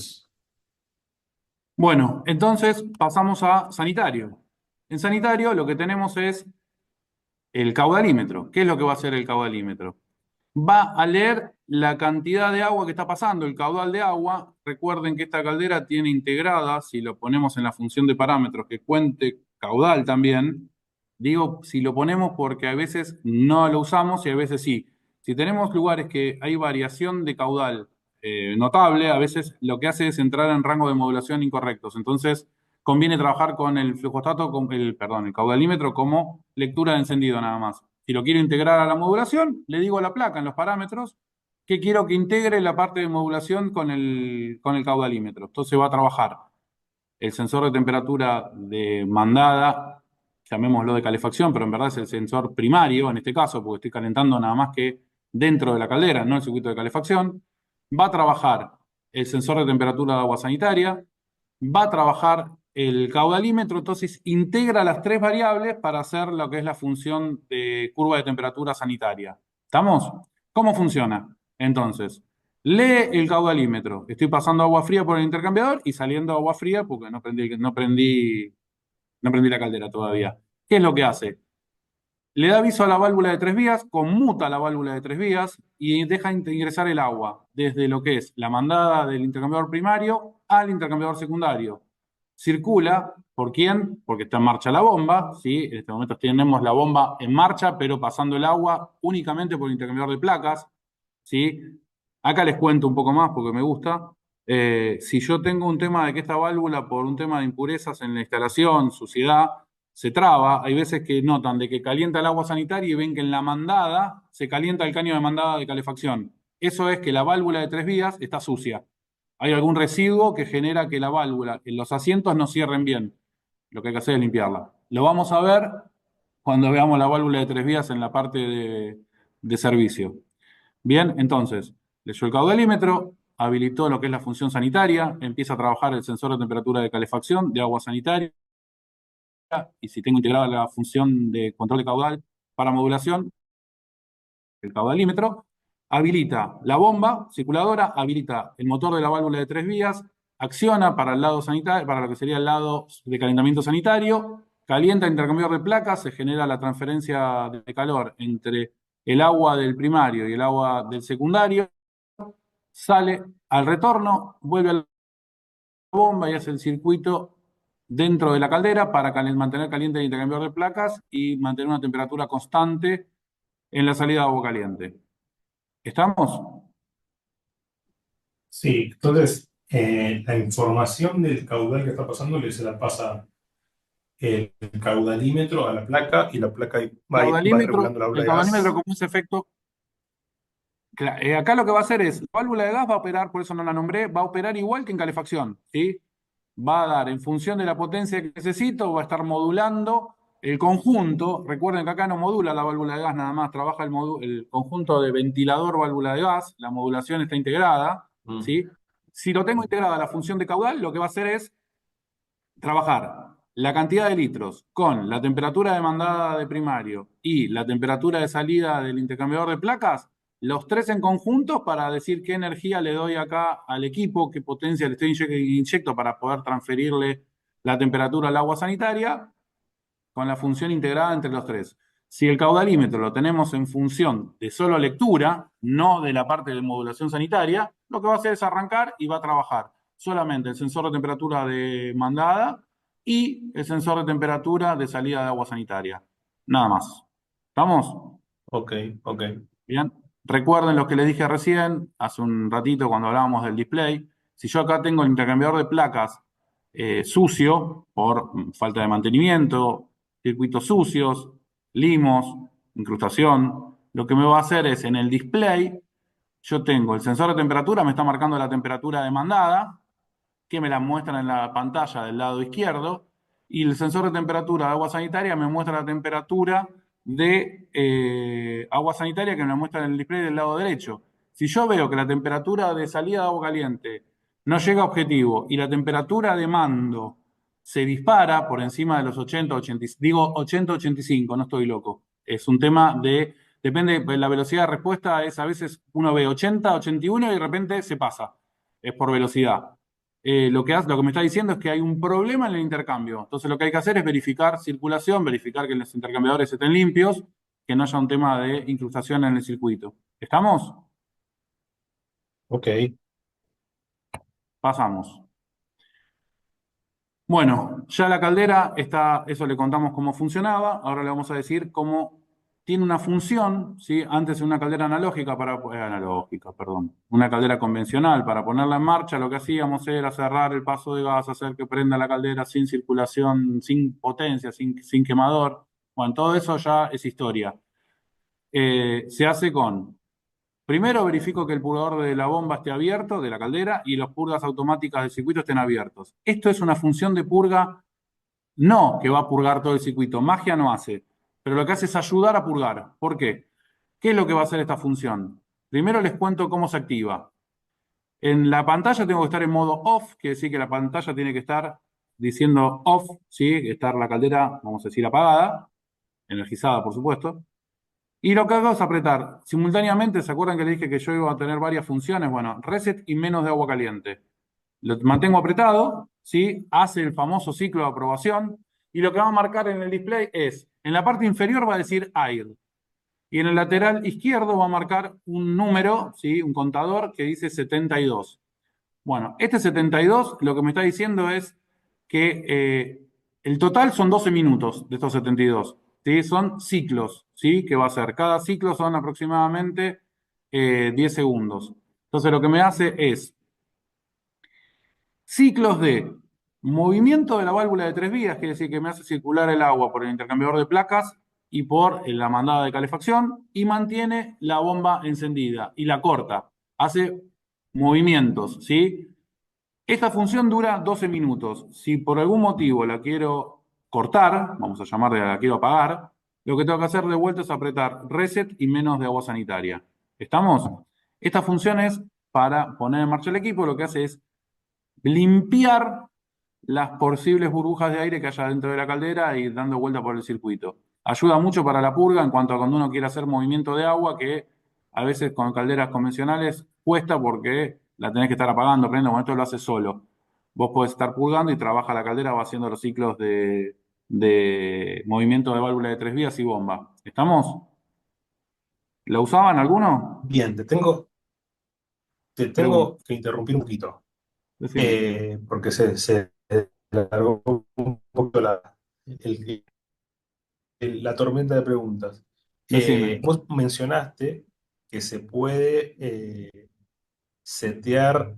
Bueno, entonces pasamos a sanitario. En sanitario lo que tenemos es el caudalímetro. ¿Qué es lo que va a hacer el caudalímetro? Va a leer la cantidad de agua que está pasando, el caudal de agua. Recuerden que esta caldera tiene integrada, si lo ponemos en la función de parámetros que cuente caudal también, digo si lo ponemos porque a veces no lo usamos y a veces sí. Si tenemos lugares que hay variación de caudal notable, a veces lo que hace es entrar en rango de modulación incorrectos. Entonces, conviene trabajar con el flujostato, perdón, el caudalímetro como lectura de encendido nada más. Si lo quiero integrar a la modulación, le digo a la placa en los parámetros que quiero que integre la parte de modulación con el caudalímetro. Entonces va a trabajar el sensor de temperatura de mandada, llamémoslo de calefacción, pero en verdad es el sensor primario en este caso, porque estoy calentando nada más que dentro de la caldera, no el circuito de calefacción. Va a trabajar el sensor de temperatura de agua sanitaria, va a trabajar el caudalímetro, entonces integra las tres variables para hacer lo que es la función de curva de temperatura sanitaria. ¿Estamos? ¿Cómo funciona? Entonces, lee el caudalímetro. Estoy pasando agua fría por el intercambiador y saliendo agua fría porque no prendí la caldera todavía. ¿Qué es lo que hace? Le da aviso a la válvula de tres vías, conmuta la válvula de tres vías y deja ingresar el agua desde lo que es la mandada del intercambiador primario al intercambiador secundario. Circula, ¿por quién? Porque está en marcha la bomba, ¿sí? En este momento tenemos la bomba en marcha, pero pasando el agua únicamente por el intercambiador de placas, ¿sí? Acá les cuento un poco más porque me gusta. Si yo tengo un tema de que esta válvula, por un tema de impurezas en la instalación, suciedad, se traba, hay veces que notan de que calienta el agua sanitaria y ven que en la mandada se calienta el caño de mandada de calefacción. Eso es que la válvula de tres vías está sucia. Hay algún residuo que genera que la válvula en los asientos no cierren bien. Lo que hay que hacer es limpiarla. Lo vamos a ver cuando veamos la válvula de tres vías en la parte de servicio. Bien, entonces, leyó el caudalímetro, habilitó lo que es la función sanitaria, empieza a trabajar el sensor de temperatura de calefacción de agua sanitaria y si tengo integrada la función de control de caudal para modulación, el caudalímetro, habilita la bomba circuladora, habilita el motor de la válvula de tres vías, acciona para el lado sanitario, para lo que sería el lado de calentamiento sanitario, calienta el intercambiador de placas, se genera la transferencia de calor entre el agua del primario y el agua del secundario, sale al retorno, vuelve a la bomba y hace el circuito dentro de la caldera para mantener caliente el intercambiador de placas y mantener una temperatura constante en la salida de agua caliente. ¿Estamos? Sí, entonces la información del caudal que está pasando se la pasa el caudalímetro a la placa y la placa va regulando la El válvula de caudalímetro gas. como ese efecto, acá lo que va a hacer es, la válvula de gas va a operar, por eso no la nombré, va a operar igual que en calefacción, ¿sí? Va a dar en función de la potencia que necesito, va a estar modulando el conjunto. Recuerden que acá no modula la válvula de gas nada más, trabaja el conjunto de ventilador-válvula de gas, la modulación está integrada, Mm. ¿sí? Si lo tengo integrada la función de caudal, lo que va a hacer es trabajar la cantidad de litros con la temperatura demandada de primario y la temperatura de salida del intercambiador de placas, los tres en conjunto para decir qué energía le doy acá al equipo, qué potencia le estoy inyecto para poder transferirle la temperatura al agua sanitaria con la función integrada entre los tres. Si el caudalímetro lo tenemos en función de solo lectura, no de la parte de modulación sanitaria, lo que va a hacer es arrancar y va a trabajar solamente el sensor de temperatura de mandada y el sensor de temperatura de salida de agua sanitaria. Nada más. ¿Estamos? Ok, ok. Bien. Recuerden lo que les dije recién, hace un ratito cuando hablábamos del display. Si yo acá tengo el intercambiador de placas sucio por falta de mantenimiento, circuitos sucios, limos, incrustación, lo que me va a hacer es en el display, yo tengo el sensor de temperatura, me está marcando la temperatura demandada, que me la muestran en la pantalla del lado izquierdo, y el sensor de temperatura de agua sanitaria me muestra la temperatura de agua sanitaria que me muestra en el display del lado derecho. Si yo veo que la temperatura de salida de agua caliente no llega a objetivo y la temperatura de mando se dispara por encima de los 80, 80, digo 80, 85, no estoy loco. Es un tema de, depende, la velocidad de respuesta es a veces uno ve 80, 81 y de repente se pasa. Es por velocidad. Lo que me está diciendo es que hay un problema en el intercambio. Entonces lo que hay que hacer es verificar circulación, verificar que los intercambiadores estén limpios, que no haya un tema de incrustación en el circuito. ¿Estamos? Ok, Pasamos. Bueno, ya la caldera está, eso le contamos cómo funcionaba, ahora le vamos a decir cómo tiene una función, ¿sí? Antes una caldera analógica analógica, perdón, una caldera convencional para ponerla en marcha, lo que hacíamos era cerrar el paso de gas, hacer que prenda la caldera sin circulación, sin potencia, sin quemador. Bueno, todo eso ya es historia. Se hace con primero verifico que el purgador de la bomba esté abierto, de la caldera, y las purgas automáticas del circuito estén abiertos. Esto es una función de purga, no que va a purgar todo el circuito, magia no hace, pero lo que hace es ayudar a purgar. ¿Por qué? ¿Qué es lo que va a hacer esta función? Primero les cuento cómo se activa. En la pantalla tengo que estar en modo off, quiere decir que la pantalla tiene que estar diciendo off, ¿sí? Estar la caldera, vamos a decir, apagada, energizada, por supuesto. Y lo que hago es apretar simultáneamente, ¿se acuerdan que le dije que yo iba a tener varias funciones? Bueno, reset y menos de agua caliente. Lo mantengo apretado, ¿sí? Hace el famoso ciclo de aprobación y lo que va a marcar en el display es, en la parte inferior va a decir air y en el lateral izquierdo va a marcar un número, ¿sí? Un contador que dice 72. Bueno, este 72 lo que me está diciendo es que el total son 12 minutos de estos 72. ¿Sí? Son ciclos, ¿sí? Que va a ser, cada ciclo son aproximadamente 10 segundos. Entonces lo que me hace es ciclos de movimiento de la válvula de tres vías, quiere decir que me hace circular el agua por el intercambiador de placas y por la mandada de calefacción y mantiene la bomba encendida y la corta. Hace movimientos, ¿sí? Esta función dura 12 minutos. Si por algún motivo la quiero cortar, vamos a llamarle la quiero apagar, lo que tengo que hacer de vuelta es apretar reset y menos de agua sanitaria. ¿Estamos? Esta función es para poner en marcha el equipo, lo que hace es limpiar las posibles burbujas de aire que haya dentro de la caldera y dando vuelta por el circuito. Ayuda mucho para la purga en cuanto a cuando uno quiere hacer movimiento de agua, que a veces con calderas convencionales cuesta porque la tenés que estar apagando, prendiendo, con esto lo hace solo. Vos podés estar purgando y trabaja la caldera, va haciendo los ciclos de movimiento de válvula de tres vías y bomba. ¿Estamos? ¿La usaban alguno? bien, te Pregunto. tengo que interrumpir un poquito, Decime. porque se alargó un poco el- la tormenta de preguntas. Decime. Vos mencionaste que se puede setear,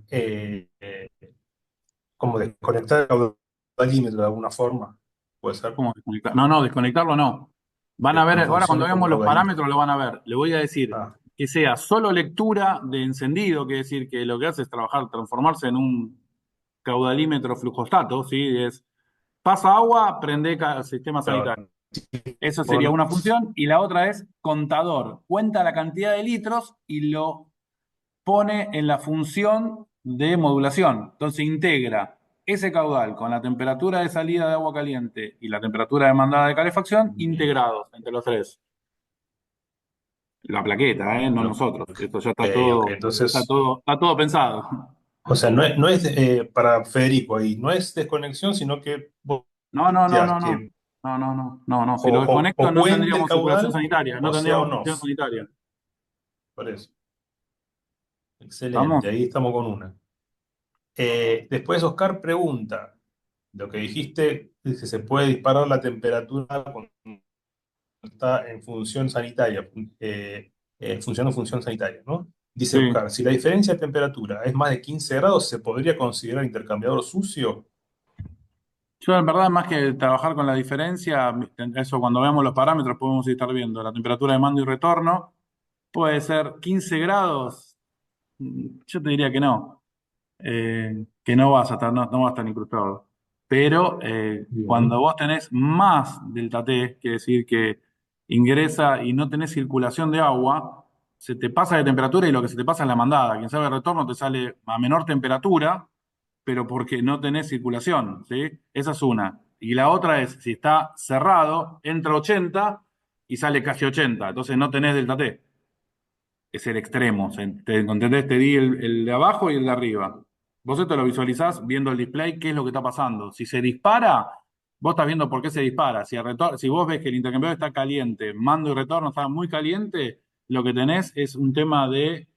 como desconectar el caudalímetro de alguna forma, puede ser, ¿Cómo desconectar? No, no, desconectarlo no. Van a que ver, no ahora cuando funcione como veamos los caudalímetro. parámetros lo van a ver. Le voy a decir Ah, que sea solo lectura de encendido, que es decir, que lo que hace es trabajar, transformarse en un caudalímetro flujostato, ¿sí? Es pasa agua, prende sistema sanitario. claro. Eso sería Bueno, una función. Y la otra es contador. Cuenta la cantidad de litros y lo pone en la función de modulación. Entonces integra ese caudal con la temperatura de salida de agua caliente y la temperatura demandada de calefacción bien. integrados entre los tres. La plaqueta, no No. nosotros. Esto ya Ok, ok. Entonces, está todo pensado. o sea, no es para Federico ahí, no es desconexión, sino que vos No, no, no, planteás no, no. que No, no, no, no, no. o, Si lo desconecto o no cuente el tendríamos circulación caudal, sanitaria, no o sea o tendríamos no. circulación sanitaria. Por eso. Excelente, ¿Estamos? ahí estamos con una. Después Oscar pregunta, lo que dijiste, es que se puede disparar la temperatura cuando está en función sanitaria, funcionando en función sanitaria, ¿no? Dice Sí. Oscar, si la diferencia de temperatura es más de 15 grados, ¿se podría considerar intercambiador sucio? Yo, en verdad, más que trabajar con la diferencia, eso cuando veamos los parámetros podemos estar viendo la temperatura de mando y retorno. Puede ser 15 grados. Yo te diría que no. Que no vas a estar, no vas a estar incrustado. Pero cuando Bien. vos tenés más delta T, quiere decir que ingresa y no tenés circulación de agua, se te pasa de temperatura y lo que se te pasa es la mandada. Quien sabe el retorno te sale a menor temperatura, pero porque no tenés circulación, ¿sí? Esa es una. Y la otra es, si está cerrado, entra 80 y sale casi 80, entonces no tenés delta T, es el extremo. ¿Entendés? Te di el de abajo y el de arriba. Vos esto lo visualizás viendo el display, qué es lo que está pasando. Si se dispara, vos estás viendo por qué se dispara. Si vos ves que el intercambiador está caliente, mando y retorno está muy caliente, lo que tenés es un tema de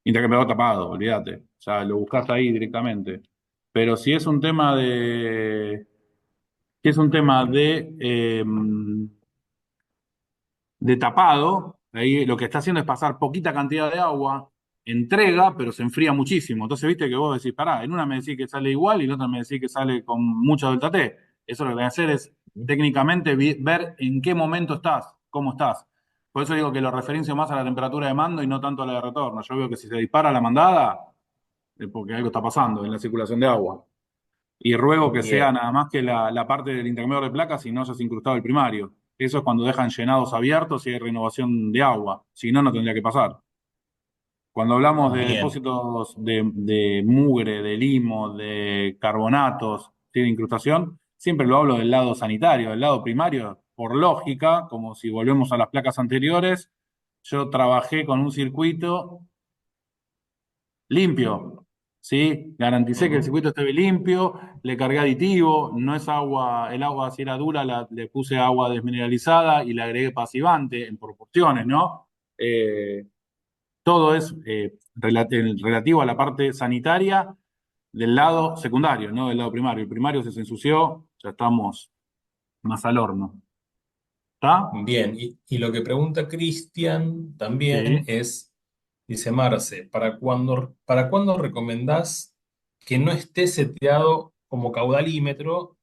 intercambiador tapado, olvídate. O sea, lo buscás ahí directamente. Pero si es un tema de tapado, ahí lo que está haciendo es pasar poquita cantidad de agua, entrega, pero se enfría muchísimo. Entonces, viste que vos decís, pará, en una me decís que sale igual y en otra me decís que sale con mucha delta T. Eso lo que voy a hacer es técnicamente ver en qué momento estás, cómo estás. Por eso digo que lo referencio más a la temperatura de mando y no tanto a la de retorno. Yo veo que si se dispara la mandada, es porque algo está pasando en la circulación de agua. Y ruego que sea Bien, nada más que la parte del intercambiador de placas y no hayas incrustado el primario. Eso es cuando dejan llenados abiertos y hay renovación de agua. Si no, no tendría que pasar. Cuando hablamos de bien, depósitos de mugre, de limo, de carbonatos, ¿sí? De incrustación, siempre lo hablo del lado sanitario, del lado primario, por lógica, como si volvemos a las placas anteriores. Yo trabajé con un circuito limpio, ¿sí? Garanticé que el ujú, circuito esté limpio, le cargué aditivo, no es agua, el agua si era dura, le puse agua desmineralizada y le agregué pasivante en proporciones, ¿no? Eh, Todo es relativo a la parte sanitaria del lado secundario, no del lado primario. El primario se ensució, ya estamos más al horno. ¿Está? bien. Y lo que pregunta Cristian también Sí. es, dice Marce, ¿para cuándo recomendás que no esté seteado como caudalímetro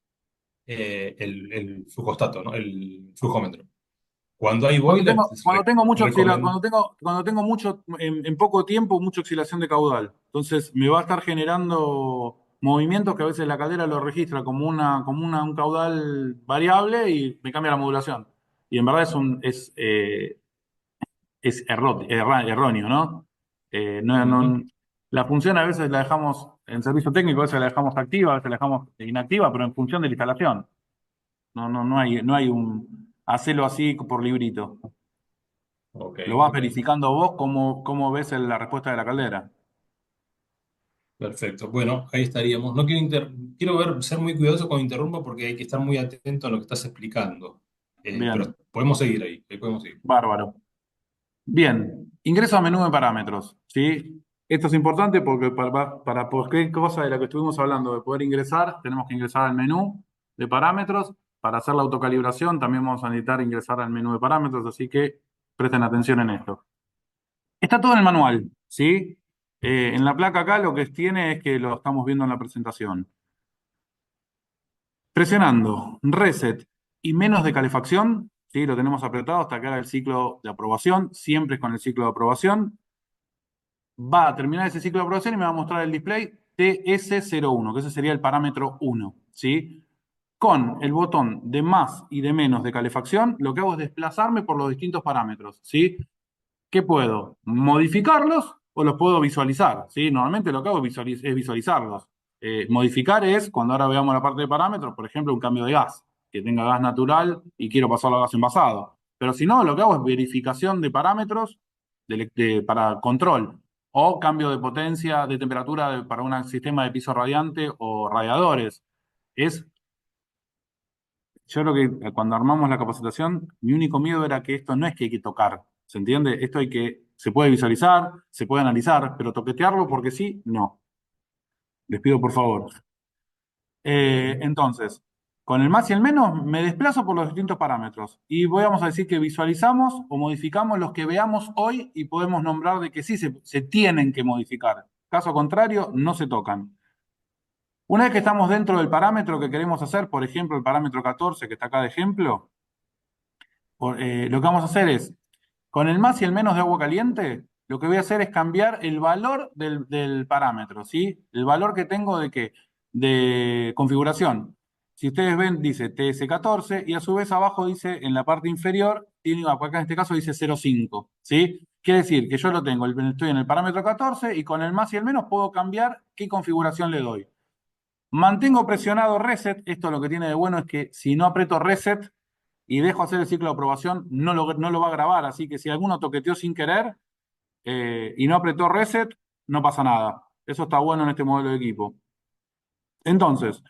el flujostato, ¿no? El flujómetro? Cuando hay boiler, Cuando tengo mucho, en poco tiempo, mucha oscilación de caudal. Entonces me va a estar generando movimientos que a veces la caldera lo registra un caudal variable y me cambia la modulación. Y en verdad es erróneo, ¿no? Ujú. La función a veces la dejamos en servicio técnico, a veces la dejamos activa, a veces la dejamos inactiva, pero en función de la instalación. No hay un hacelo así por librito. Ok, Lo vas ok. verificando vos cómo ves la respuesta de la caldera. Perfecto. Bueno, ahí estaríamos. No quiero ser muy cuidadoso cuando interrumpo porque hay que estar muy atento a lo que estás explicando. Pero Bien, podemos seguir ahí podemos seguir. bárbaro. Bien, ingreso a menú de parámetros, ¿sí? Esto es importante porque para cualquier cosa de la que estuvimos hablando, de poder ingresar, tenemos que ingresar al menú de parámetros. Para hacer la autocalibración también vamos a necesitar ingresar al menú de parámetros, así que presten atención en esto. Está todo en el manual, ¿sí? En la placa acá lo que tiene es que lo estamos viendo en la presentación. Presionando reset y menos de calefacción, ¿sí? Lo tenemos apretado hasta que haga el ciclo de aprobación, siempre es con el ciclo de aprobación. Va a terminar ese ciclo de aprobación y me va a mostrar el display TS01, que ese sería el parámetro 1, ¿sí? Con el botón de más y de menos de calefacción, lo que hago es desplazarme por los distintos parámetros, ¿sí? ¿Qué puedo? ¿Modificarlos o los puedo visualizar? ¿Sí? Normalmente lo que hago es visualizarlos. Modificar es, cuando ahora veamos la parte de parámetros, por ejemplo, un cambio de gas, que tenga gas natural y quiero pasarlo a gas envasado. Pero si no, lo que hago es verificación de parámetros para control o cambio de potencia, de temperatura para un sistema de piso radiante o radiadores. Es, yo creo que cuando armamos la capacitación, mi único miedo era que esto no es que hay que tocar, ¿se entiende? Esto se puede visualizar, se puede analizar, pero toquetearlo porque sí, no. Les pido por favor. Bien. Entonces, con el más y el menos me desplazo por los distintos parámetros y vamos a decir que visualizamos o modificamos los que veamos hoy y podemos nombrar de que sí se tienen que modificar. Caso contrario, no se tocan. Una vez que estamos dentro del parámetro que queremos hacer, por ejemplo, el parámetro 14 que está acá de ejemplo, lo que vamos a hacer es, con el más y el menos de agua caliente, lo que voy a hacer es cambiar el valor del parámetro, ¿sí? El valor que tengo de qué? De configuración. Si ustedes ven, dice TS14 y a su vez abajo dice, en la parte inferior, acá en este caso dice 0,5, ¿sí? Quiere decir que yo lo tengo, estoy en el parámetro 14 y con el más y el menos puedo cambiar qué configuración le doy. Mantengo presionado reset. Esto lo que tiene de bueno es que si no aprieto reset y dejo hacer el ciclo de aprobación, no lo va a grabar. Así que si alguno toqueteó sin querer y no apretó reset, no pasa nada. Eso está bueno en este modelo de equipo. Entonces,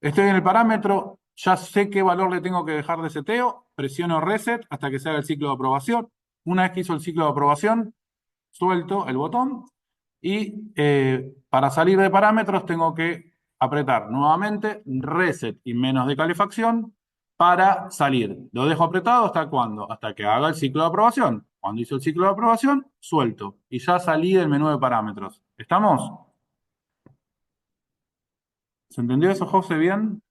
estoy en el parámetro, ya sé qué valor le tengo que dejar de seteo, presiono reset hasta que se haga el ciclo de aprobación. Una vez que hizo el ciclo de aprobación, suelto el botón y para salir de parámetros tengo que apretar nuevamente reset y menos de calefacción para salir. Lo dejo apretado hasta cuándo? Hasta que haga el ciclo de aprobación. Cuando hizo el ciclo de aprobación, suelto y ya salí del menú de parámetros. ¿Estamos? ¿Se entendió eso, José, bien?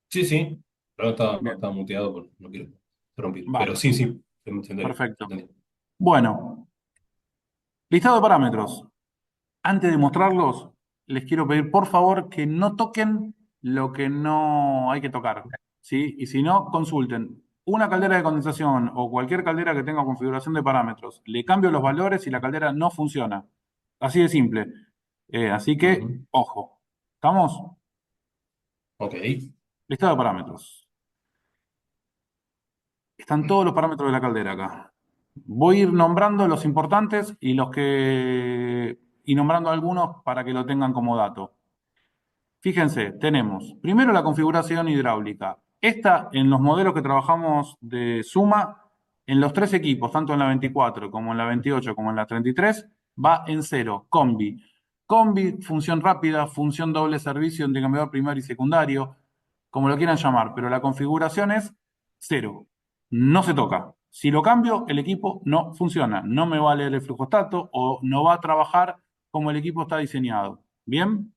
Sí, sí. Pero Bien, estaba muteado, no quiero interrumpir. Pero sí, bárbaro, sí, se entendió. Se perfecto. entendió. Bueno, listado de parámetros. Antes de mostrarlos, les quiero pedir por favor que no toquen lo que no hay que tocar, ¿sí? Y si no, consulten una caldera de condensación o cualquier caldera que tenga configuración de parámetros. Le cambio los valores y la caldera no funciona. Así de simple. Así que, Ujú. ojo. ¿Estamos? Ok. Listado de parámetros. Están todos los parámetros de la caldera acá. Voy a ir nombrando los importantes y nombrando algunos para que lo tengan como dato. Fíjense, tenemos primero la configuración hidráulica. Esta, en los modelos que trabajamos de Suma, en los tres equipos, tanto en la 24 como en la 28 como en la 33, va en cero, combi. Combi, función rápida, función doble servicio entre cambiador primario y secundario, como lo quieran llamar, pero la configuración es cero. No se toca. Si lo cambio, el equipo no funciona. No me va a leer el flujostato o no va a trabajar como el equipo está diseñado. ¿Bien?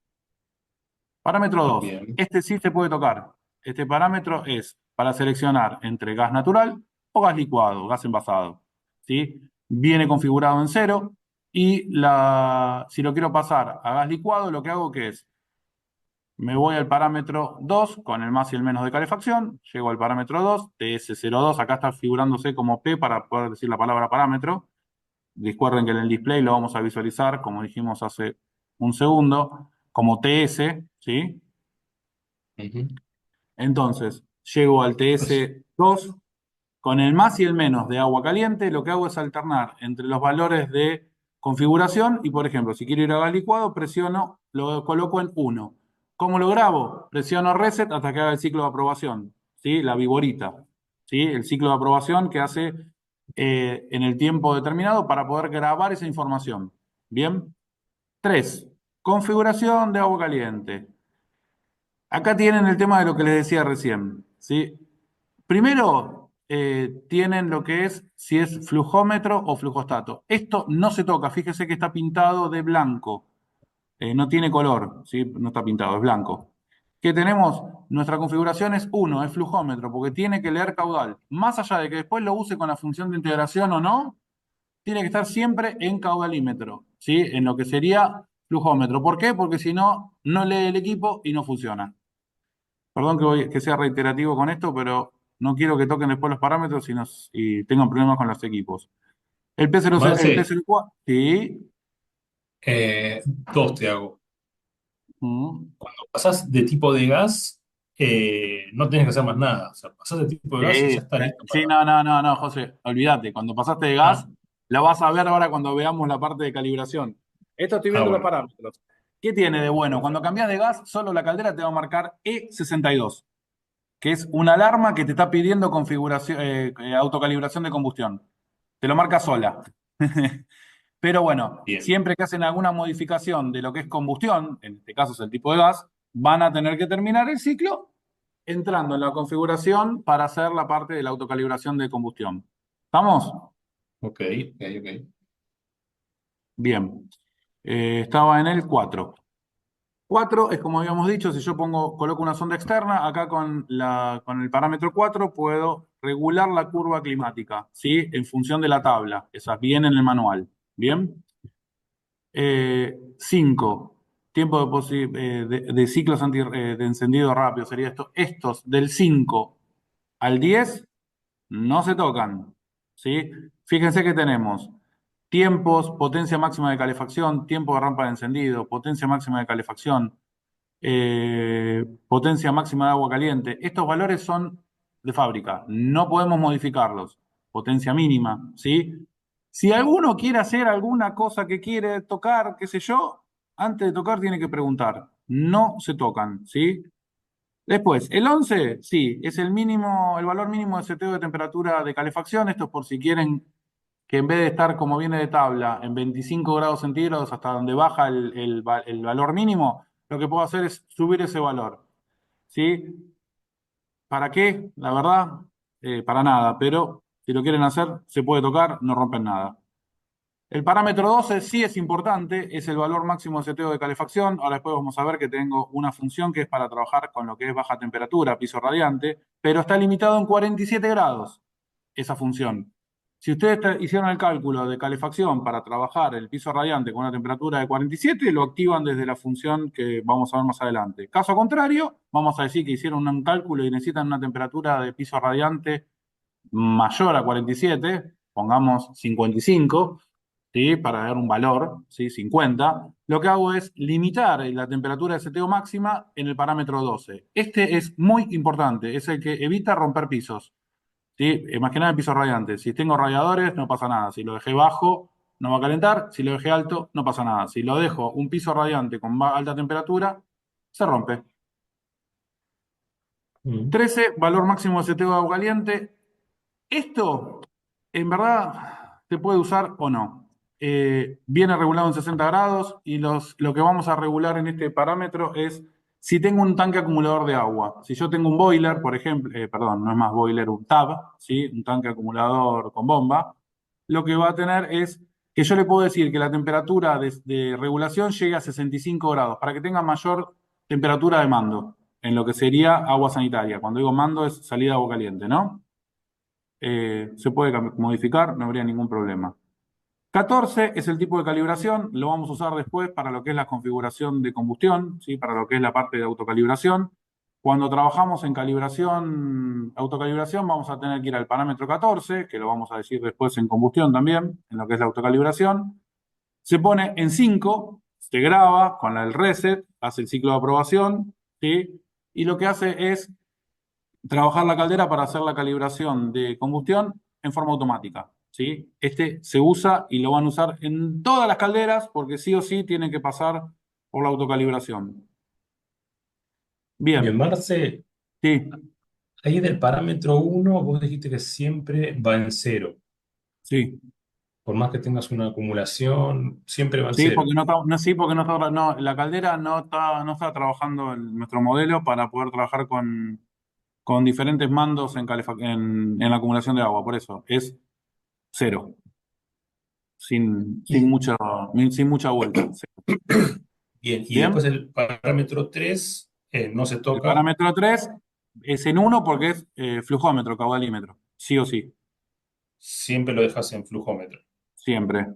Parámetro 2. Bien. Este sí se puede tocar. Este parámetro es para seleccionar entre gas natural o gas licuado, gas envasado. ¿Sí? Viene configurado en cero y si lo quiero pasar a gas licuado, lo que hago que es, me voy al parámetro 2 con el más y el menos de calefacción, llego al parámetro 2, TS02, acá está figurándose como P para poder decir la palabra parámetro. Recuerden que en el display lo vamos a visualizar, como dijimos hace un segundo, como TS, ¿sí? Ujú. Entonces, llego al Pues, TS2 con el más y el menos de agua caliente, lo que hago es alternar entre los valores de configuración y, por ejemplo, si quiero ir a gas licuado, presiono, lo coloco en 1. ¿Cómo lo grabo? Presiono reset hasta que haga el ciclo de aprobación, ¿sí? La viborita, ¿sí? El ciclo de aprobación que hace en el tiempo determinado para poder grabar esa información. Bien. 3. Configuración de agua caliente. Acá tienen el tema de lo que les decía recién, ¿sí? Primero, tienen lo que es si es flujómetro o flujostato. Esto no se toca, fíjese que está pintado de blanco, no tiene color, ¿sí? No está pintado, es blanco. Que tenemos, nuestra configuración es 1, es flujómetro, porque tiene que leer caudal. Más allá de que después lo use con la función de integración o no, tiene que estar siempre en caudalímetro, ¿sí? En lo que sería flujómetro. ¿Por qué? Porque si no, no lee el equipo y no funciona. Perdón que sea reiterativo con esto, pero no quiero que toquen después los parámetros y tengan problemas con los equipos. El Marce, P04, sí. dos te hago. Mm, Cuando pasás de tipo de gas, no tenés que hacer más nada. O sea, pasás el tipo de gas y Sí, ya está listo sí, para... no, José, olvídate, cuando pasaste de gas, Ah, lo vas a ver ahora cuando veamos la parte de calibración. Esto estoy viendo los bueno, parámetros. ¿Qué tiene de bueno? Cuando cambias de gas, solo la caldera te va a marcar E62, que es una alarma que te está pidiendo configuración, autocalibración de combustión. Te lo marca sola. Pero bueno, bien. siempre que hacen alguna modificación de lo que es combustión, en este caso es el tipo de gas, van a tener que terminar el ciclo entrando en la configuración para hacer la parte de la autocalibración de combustión. ¿Estamos? Ok, ok, ok. Bien. Estaba en el 4. 4 es como habíamos dicho, si yo coloco una sonda externa, acá con el parámetro 4 puedo regular la curva climática, ¿sí? En función de la tabla. Esa viene en el manual. Bien. 5. Tiempo de ciclos de encendido rápido sería esto. Estos del 5 al 10 no se tocan. ¿Sí? Fíjense que tenemos tiempos, potencia máxima de calefacción, tiempo de rampa de encendido, potencia máxima de calefacción, potencia máxima de agua caliente. Estos valores son de fábrica, no podemos modificarlos. Potencia mínima, ¿sí? Si alguno quiere hacer alguna cosa que quiere tocar, qué sé yo, antes de tocar tiene que preguntar. No se tocan, ¿sí? Después, el 11 sí, es el mínimo, el valor mínimo de seteo de temperatura de calefacción. Esto es por si quieren que en vez de estar como viene de tabla en 25 grados centígrados hasta donde baja el valor mínimo, lo que puedo hacer es subir ese valor. ¿Sí? ¿Para qué? La verdad, para nada, pero si lo quieren hacer, se puede tocar, no rompen nada. El parámetro 12 sí es importante, es el valor máximo de seteo de calefacción. Ahora después vamos a ver que tengo una función que es para trabajar con lo que es baja temperatura, piso radiante, pero está limitado en 47 grados esa función. Si ustedes hicieron el cálculo de calefacción para trabajar el piso radiante con una temperatura de 47, lo activan desde la función que vamos a ver más adelante. Caso contrario, vamos a decir que hicieron un cálculo y necesitan una temperatura de piso radiante mayor a 47, pongamos 55, ¿sí? Para dar un valor, ¿sí? 50, lo que hago es limitar la temperatura de seteo máxima en el parámetro 12. Este es muy importante, es el que evita romper pisos, ¿sí? Más que nada en pisos radiantes. Si tengo radiadores, no pasa nada. Si lo dejé bajo, no va a calentar. Si lo dejé alto, no pasa nada. Si lo dejo un piso radiante con alta temperatura, se rompe. Mm. 13, valor máximo de seteo de agua caliente. Esto, en verdad, se puede usar o no. Viene regulado en 60 grados y lo que vamos a regular en este parámetro es si tengo un tanque acumulador de agua. Si yo tengo un boiler, por ejemplo, perdón, no es más boiler, un TAB, ¿sí? Un tanque acumulador con bomba, lo que va a tener es que yo le puedo decir que la temperatura de regulación llegue a 65 grados para que tenga mayor temperatura de mando en lo que sería agua sanitaria. Cuando digo mando es salida de agua caliente, ¿no? Se puede modificar, no habría ningún problema. 14 es el tipo de calibración, lo vamos a usar después para lo que es la configuración de combustión, ¿sí? Para lo que es la parte de autocalibración. Cuando trabajamos en calibración, autocalibración, vamos a tener que ir al parámetro 14, que lo vamos a decir después en combustión también, en lo que es la autocalibración. Se pone en 5, se graba con el reset, hace el ciclo de aprobación, ¿sí? Y lo que hace es trabajar la caldera para hacer la calibración de combustión en forma automática, ¿sí? Este se usa y lo van a usar en todas las calderas porque sí o sí tienen que pasar por la autocalibración. Bien, Bien, Marce, sí, ahí del parámetro uno vos dijiste que siempre va en cero. sí. Por más que tengas una acumulación, siempre va en Sí, cero. porque sí, porque la caldera no está trabajando en nuestro modelo para poder trabajar con diferentes mandos en la acumulación de agua. Por eso es cero, Y, sin mucha vuelta. bien, y después Bien. el parámetro 3 no se El toca, parámetro 3 es en uno porque es flujómetro, caudalímetro. Sí o sí, siempre lo dejas en flujómetro. siempre.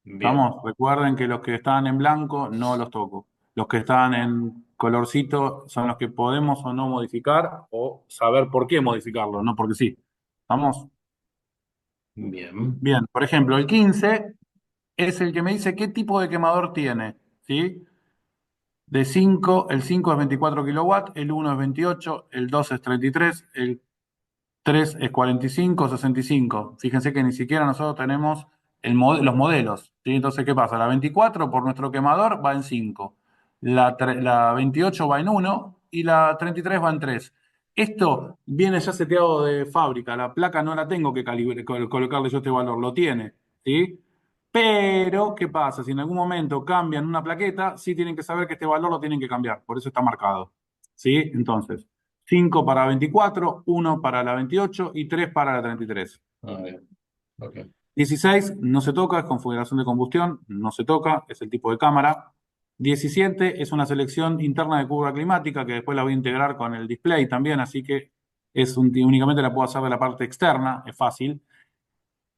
Bien, ¿Estamos? Recuerden que los que están en blanco no los toco. Los que están en colorcito son los que podemos o no modificar o saber por qué modificarlo, no porque sí. ¿Estamos? bien. Bien, por ejemplo, el 15 es el que me dice qué tipo de quemador tiene. ¿Sí? De 5, el 5 es 24 kilowatts, el uno es 28, el 2 es 33, el 3 es 45, 65. Fíjense que ni siquiera nosotros tenemos los modelos, ¿sí? Entonces, ¿qué pasa? La 24 por nuestro quemador va en 5, la 28 va en uno y la 33 va en 3. Esto viene ya seteado de fábrica, la placa no la tengo que colocarle yo este valor, lo tiene, ¿sí? Pero, ¿qué pasa? Si en algún momento cambian una plaqueta, sí tienen que saber que este valor lo tienen que cambiar, por eso está marcado, ¿sí? Entonces, 5 para 24, uno para la 28 y 3 para la 33. Ah, bien. Ok. 16 no se toca, es configuración de combustión, no se toca, es el tipo de cámara. 17 es una selección interna de curva climática que después la voy a integrar con el display también, así que únicamente la puedo hacer de la parte externa, es fácil.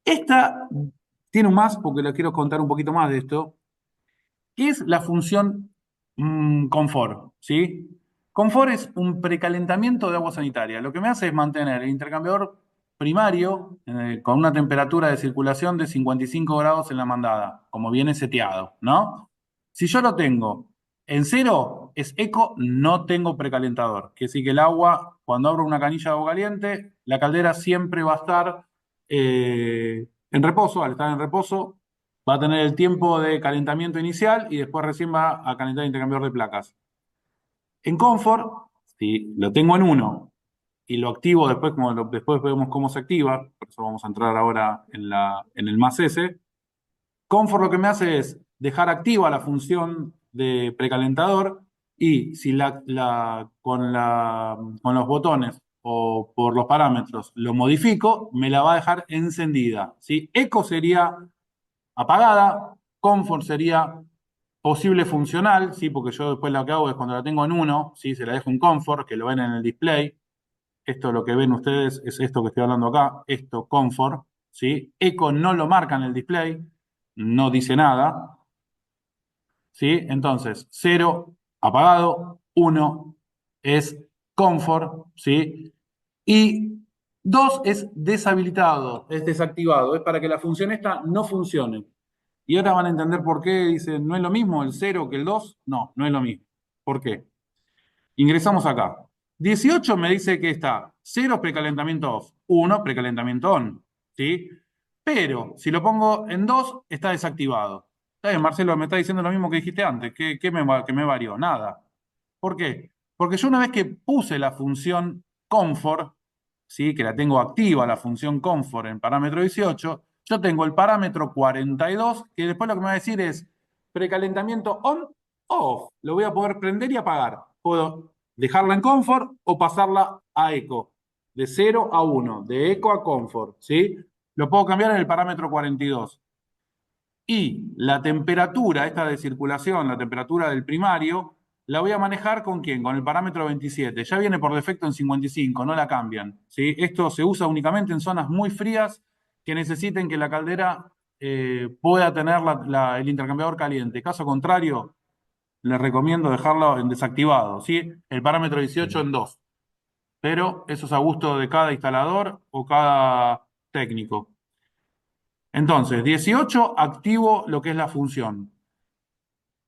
Esta tiene un más porque le quiero contar un poquito más de esto. ¿Qué es la función confort? ¿Sí? Confort es un precalentamiento de agua sanitaria. Lo que me hace es mantener el intercambiador primario con una temperatura de circulación de 55 grados en la mandada, como viene seteado, ¿no? Si yo lo tengo en cero, es eco, no tengo precalentador. Que sí que el agua, cuando abro una canilla de agua caliente, la caldera siempre va a estar en reposo. Al estar en reposo, va a tener el tiempo de calentamiento inicial y después recién va a calentar el intercambiador de placas. En Comfort, si lo tengo en uno y lo activo después, después vemos cómo se activa, por eso vamos a entrar ahora en el más S. Comfort lo que me hace es dejar activa la función de precalentador y si con los botones o por los parámetros lo modifico, me la va a dejar encendida. ¿Sí? Eco sería apagada, Comfort sería posible funcional, ¿sí? Porque yo después lo que hago es cuando la tengo en uno, ¿sí? Se la dejo en Comfort, que lo ven en el display. Esto lo que ven ustedes es esto que estoy hablando acá, esto Comfort, ¿sí? Eco no lo marca en el display, no dice nada, ¿sí? Entonces, cero apagado, uno es Comfort, ¿sí? Y 2 es deshabilitado, es desactivado, es para que la función esta no funcione. Y ahora van a entender por qué dicen, ¿no es lo mismo el cero que el 2? No, no es lo mismo. ¿Por qué? Ingresamos acá. 18 me dice que está 0 precalentamiento off, 1 precalentamiento on, ¿sí? Pero si lo pongo en 2 está desactivado. Está bien, Marcelo, me está diciendo lo mismo que dijiste antes. ¿Qué me varió? Nada. ¿Por qué? Porque yo una vez que puse la función comfort, ¿sí? Que la tengo activa, la función comfort en parámetro 18, yo tengo el parámetro 42, que después lo que me va a decir es precalentamiento on, off. Lo voy a poder prender y apagar. Puedo dejarla en comfort o pasarla a eco, de 0 a 1, de eco a comfort, ¿sí? Lo puedo cambiar en el parámetro 42. Y la temperatura, esta de circulación, la temperatura del primario, la voy a manejar ¿con quién? Con el parámetro 27. Ya viene por defecto en 55, no la cambian, ¿sí? Esto se usa únicamente en zonas muy frías que necesiten que la caldera pueda tener el intercambiador caliente. Caso contrario, les recomiendo dejarlo en desactivado, ¿sí? El parámetro 18 en 2. Pero eso es a gusto de cada instalador o cada técnico. Entonces, 18 activo lo que es la función.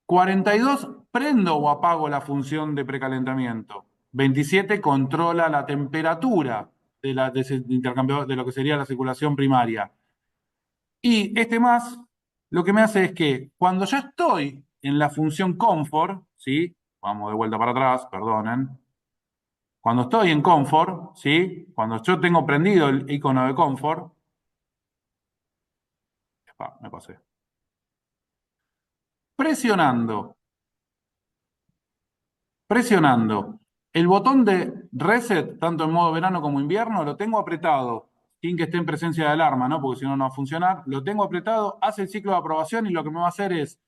42 prendo o apago la función de precalentamiento. 27 controla la temperatura de ese intercambio, de lo que sería la circulación primaria. Y este más lo que me hace es que cuando ya estoy en la función comfort, ¿sí? Vamos de vuelta para atrás, perdonen. Cuando estoy en comfort, ¿sí? Cuando yo tengo prendido el icono de comfort, me pasé. Presionando Presionando el botón de reset, tanto en modo verano como invierno, lo tengo apretado, sin que esté en presencia de alarma, ¿no? Porque si no, no va a funcionar. Lo tengo apretado, hace el ciclo de aprobación y lo que me va a hacer es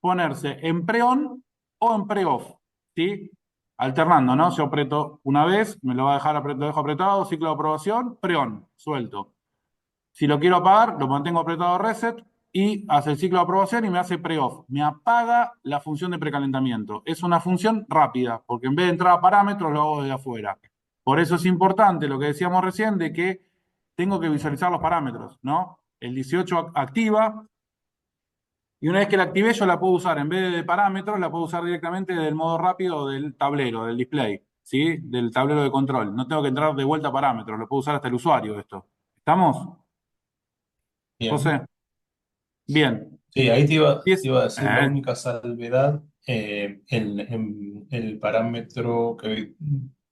ponerse en pre-on o en pre-off, ¿sí? Alternando, ¿no? Yo aprieto una vez, me lo va a dejar lo dejo apretado, ciclo de aprobación, pre-on, suelto. Si lo quiero apagar, lo mantengo apretado reset y hace el ciclo de aprobación y me hace pre-off. Me apaga la función de precalentamiento. Es una función rápida, porque en vez de entrar a parámetros, lo hago desde afuera. Por eso es importante lo que decíamos recién de que tengo que visualizar los parámetros, ¿no? El 18 activa, Y una vez que la activé, yo la puedo usar, en vez de parámetros, la puedo usar directamente del modo rápido del tablero, del display, ¿sí? Del tablero de control. No tengo que entrar de vuelta a parámetros, lo puedo usar hasta el usuario esto. ¿Estamos, Bien. José? Bien. Sí, ahí te 10. iba a decir la única salvedad, en el parámetro que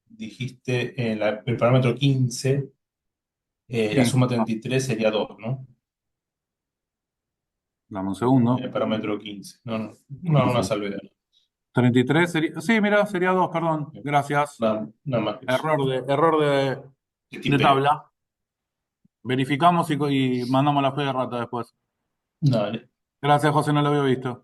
dijiste, el parámetro 15, la Sí, suma 33 sería 2, ¿no? dame un En el segundo. parámetro 15. No, no, una 15. salvedad. 33 sería. Sí, mira, sería 2, perdón. Bien. Gracias. Nada más que eso. Error Que de tipeo. tabla. Verificamos y mandamos la fe de rata después. Dale. Gracias, José, no lo había visto. No,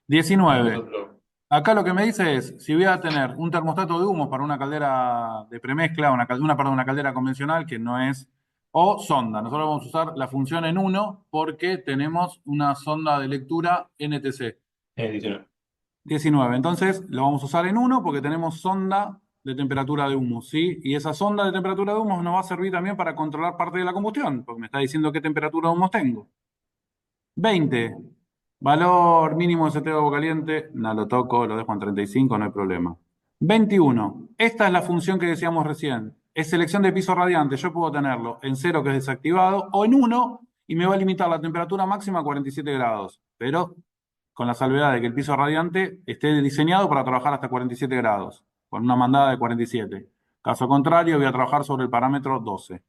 19. nosotros. Acá lo que me dice es, si voy a tener un termostato de humos para una caldera de premezcla, perdón, una caldera convencional que no es, o sonda. Nosotros vamos a usar la función en uno porque tenemos una sonda de lectura NTC 19. 19. Entonces lo vamos a usar en uno porque tenemos sonda de temperatura de humo, ¿sí? Y esa sonda de temperatura de humo nos va a servir también para controlar parte de la combustión, porque me está diciendo qué temperatura de humo tengo. 20. Valor mínimo de seteo de agua caliente. No lo toco, lo dejo en 35, no hay problema. 21. Esta es la función que decíamos recién. Es selección de piso radiante. Yo puedo tenerlo en cero, que es desactivado, o en uno, y me va a limitar la temperatura máxima a 47 grados. Pero con la salvedad de que el piso radiante esté diseñado para trabajar hasta 47 grados, con una mandada de 47. Caso contrario, voy a trabajar sobre el parámetro 12.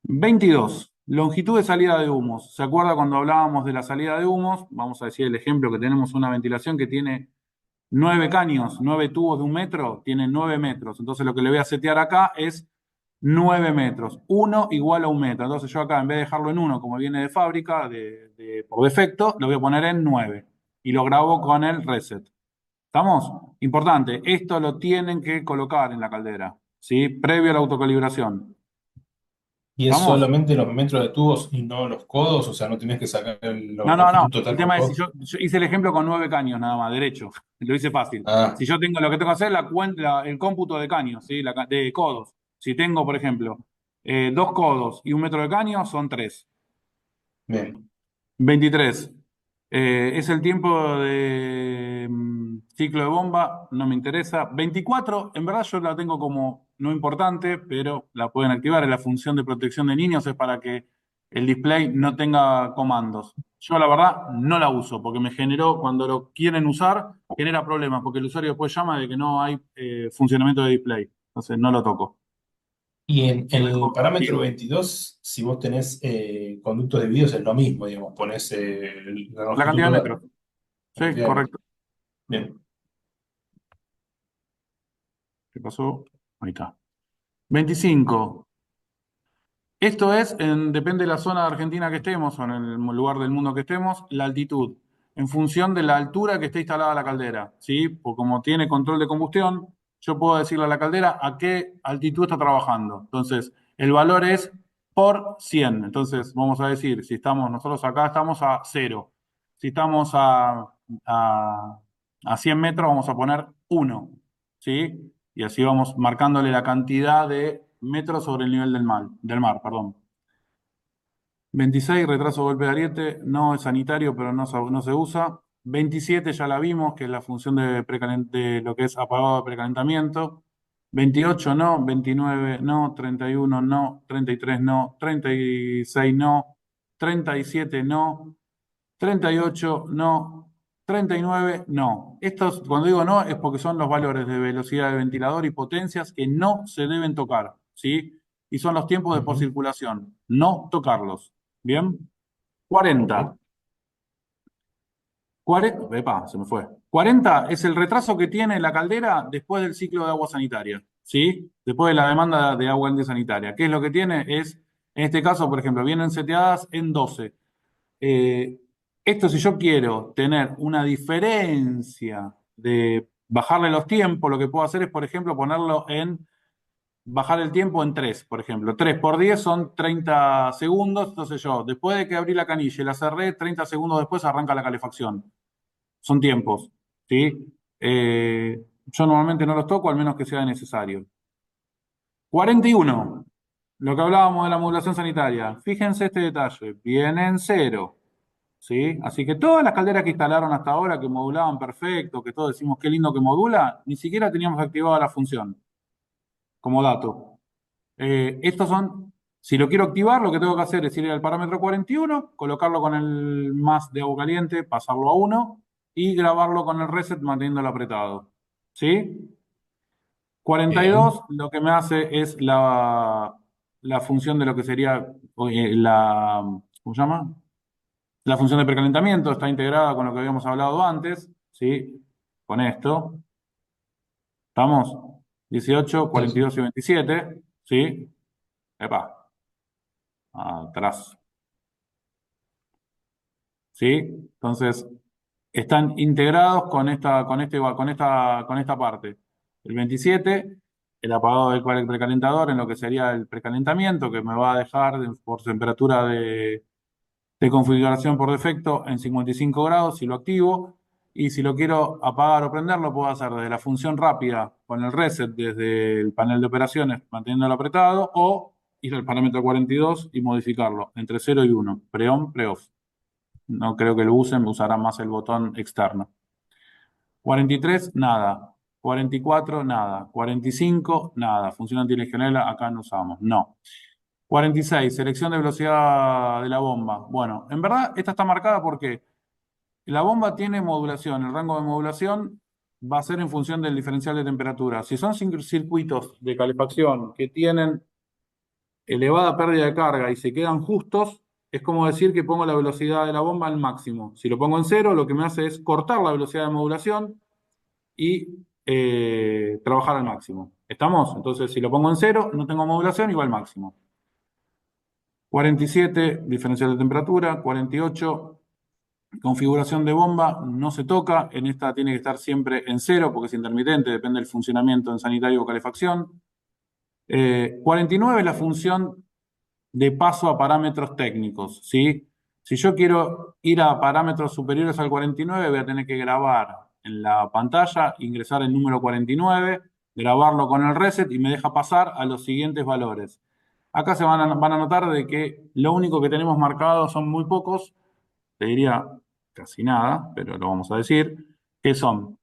22. Longitud de salida de humos. ¿Se acuerda cuando hablábamos de la salida de humos? Vamos a decir el ejemplo que tenemos una ventilación que tiene 9 caños, 9 tubos de 1 metro, tiene 9 metros. Entonces lo que le voy a setear acá es 9 metros. 1 igual a 1 metro. Entonces yo acá, en vez de dejarlo en uno como viene de fábrica, por defecto, lo voy a poner en 9. Y lo grabo con el reset. ¿Estamos? Importante, esto lo tienen que colocar en la caldera, ¿sí? Previo a la autocalibración. Y es ¿Estamos? solamente los metros de tubos y no los codos, o sea, no tenés que sacar la No, no, no. longitud total El por tema es si codo. yo hice el ejemplo con 9 caños nada más, derecho. Lo hice fácil. Ah, Si yo tengo lo que tengo que hacer, el cómputo de caños, ¿sí? De codos. Si tengo, por ejemplo, 2 codos y 1 metro de caño, son 3. bien. 23. Es el tiempo de ciclo de bomba, no me interesa. 24, en verdad yo la tengo como no importante, pero la pueden activar. Es la función de protección de niños, es para que el display no tenga comandos. Yo la verdad no la uso porque me generó, cuando lo quieren usar, genera problemas porque el usuario después llama de que no hay funcionamiento de display. Entonces no lo toco. Y en Lo el dejo parámetro activo. 22, si vos tenés conductos de vídeos, es lo mismo, digamos, pones la La longitud cantidad de total, metros. la Sí, cantidad de metros. correcto. Bien. ¿Qué pasó? Ahí está. 25. Esto es, depende de la zona de Argentina que estemos o en el lugar del mundo que estemos, la altitud, en función de la altura que esté instalada la caldera, ¿sí? Porque como tiene control de combustión, yo puedo decirle a la caldera a qué altitud está trabajando. Entonces, el valor es por 100. Entonces, vamos a decir, si estamos, nosotros acá estamos a 0. Si estamos a, a 100 metros, vamos a poner 1, ¿sí? Y así vamos marcándole la cantidad de metros sobre el nivel del mar, perdón. 26, retraso golpe de ariete, no es sanitario, pero no se usa. 27 ya la vimos, que es la función de lo que es apagado de precalentamiento. 28 no, 29 no, 31 no, 33 no, 36 no, 37 no, 38 no, 39 no. Estos, cuando digo no, es porque son los valores de velocidad de ventilador y potencias que no se deben tocar, ¿sí? Y son los tiempos de por Ujú. circulación, no tocarlos. ¿Bien? Ok. 40. 40, epa, se me fue. 40 es el retraso que tiene la caldera después del ciclo de agua sanitaria, ¿sí? Después de la demanda de agua sanitaria. ¿Qué es lo que tiene? En este caso, por ejemplo, vienen seteadas en 12. Eh, Esto, si yo quiero tener una diferencia de bajarle los tiempos, lo que puedo hacer es, por ejemplo, bajar el tiempo en 3, por ejemplo. 3 por 10 son 30 segundos. Entonces yo, después de que abrí la canilla y la cerré, 30 segundos después arranca la calefacción. Son tiempos, ¿sí? Yo normalmente no los toco, al menos que sea necesario. 41. Lo que hablábamos de la modulación sanitaria. Fíjense este detalle. Viene en cero. ¿sí? Así que todas las calderas que instalaron hasta ahora, que modulaban perfecto, que todos decimos qué lindo que modula, ni siquiera teníamos activada la función como dato. Estos son, si lo quiero activar, lo que tengo que hacer es ir al parámetro 41, colocarlo con el más de agua caliente, pasarlo a 1 y grabarlo con el reset manteniéndolo apretado. ¿Sí? 42 Bien, lo que me hace es la función de lo que sería la, ¿cómo se llama? La función de precalentamiento está integrada con lo que habíamos hablado antes, ¿sí? Con esto. ¿Estamos? 18, sí, sí. 42 y 27, ¿sí? Epa, atrás, ¿sí? Entonces, están integrados con esta parte. El 27, el apagado del precalentador en lo que sería el precalentamiento, que me va a dejar por temperatura de configuración por defecto en 55 grados si lo activo. Y si lo quiero apagar o prender, lo puedo hacer desde la función rápida con el reset desde el panel de operaciones manteniéndolo apretado o ir al parámetro 42 y modificarlo entre 0 y 1, pre-on, pre-off. No creo que lo usen, usará más el botón externo. 43, nada. 44, nada. 45, nada. Función antilegionela, acá no usamos. No. 46, selección de velocidad de la bomba. Bueno, en verdad esta está marcada porque la bomba tiene modulación. El rango de modulación va a ser en función del diferencial de temperatura. Si son circuitos de calefacción que tienen elevada pérdida de carga y se quedan justos, es como decir que pongo la velocidad de la bomba al máximo. Si lo pongo en cero, lo que me hace es cortar la velocidad de modulación y trabajar al máximo. ¿Estamos? Entonces, si lo pongo en cero, no tengo modulación y va al máximo. 47, diferencial de temperatura. 48, configuración de bomba, no se toca. En esta tiene que estar siempre en cero porque es intermitente, depende del funcionamiento en sanitario o calefacción. 49, la función de paso a parámetros técnicos, ¿sí? Si yo quiero ir a parámetros superiores al 49, voy a tener que grabar en la pantalla, ingresar el número 49, grabarlo con el reset y me deja pasar a los siguientes valores. Acá se van a notar de que lo único que tenemos marcado son muy pocos, te diría casi nada, pero lo vamos a decir, que son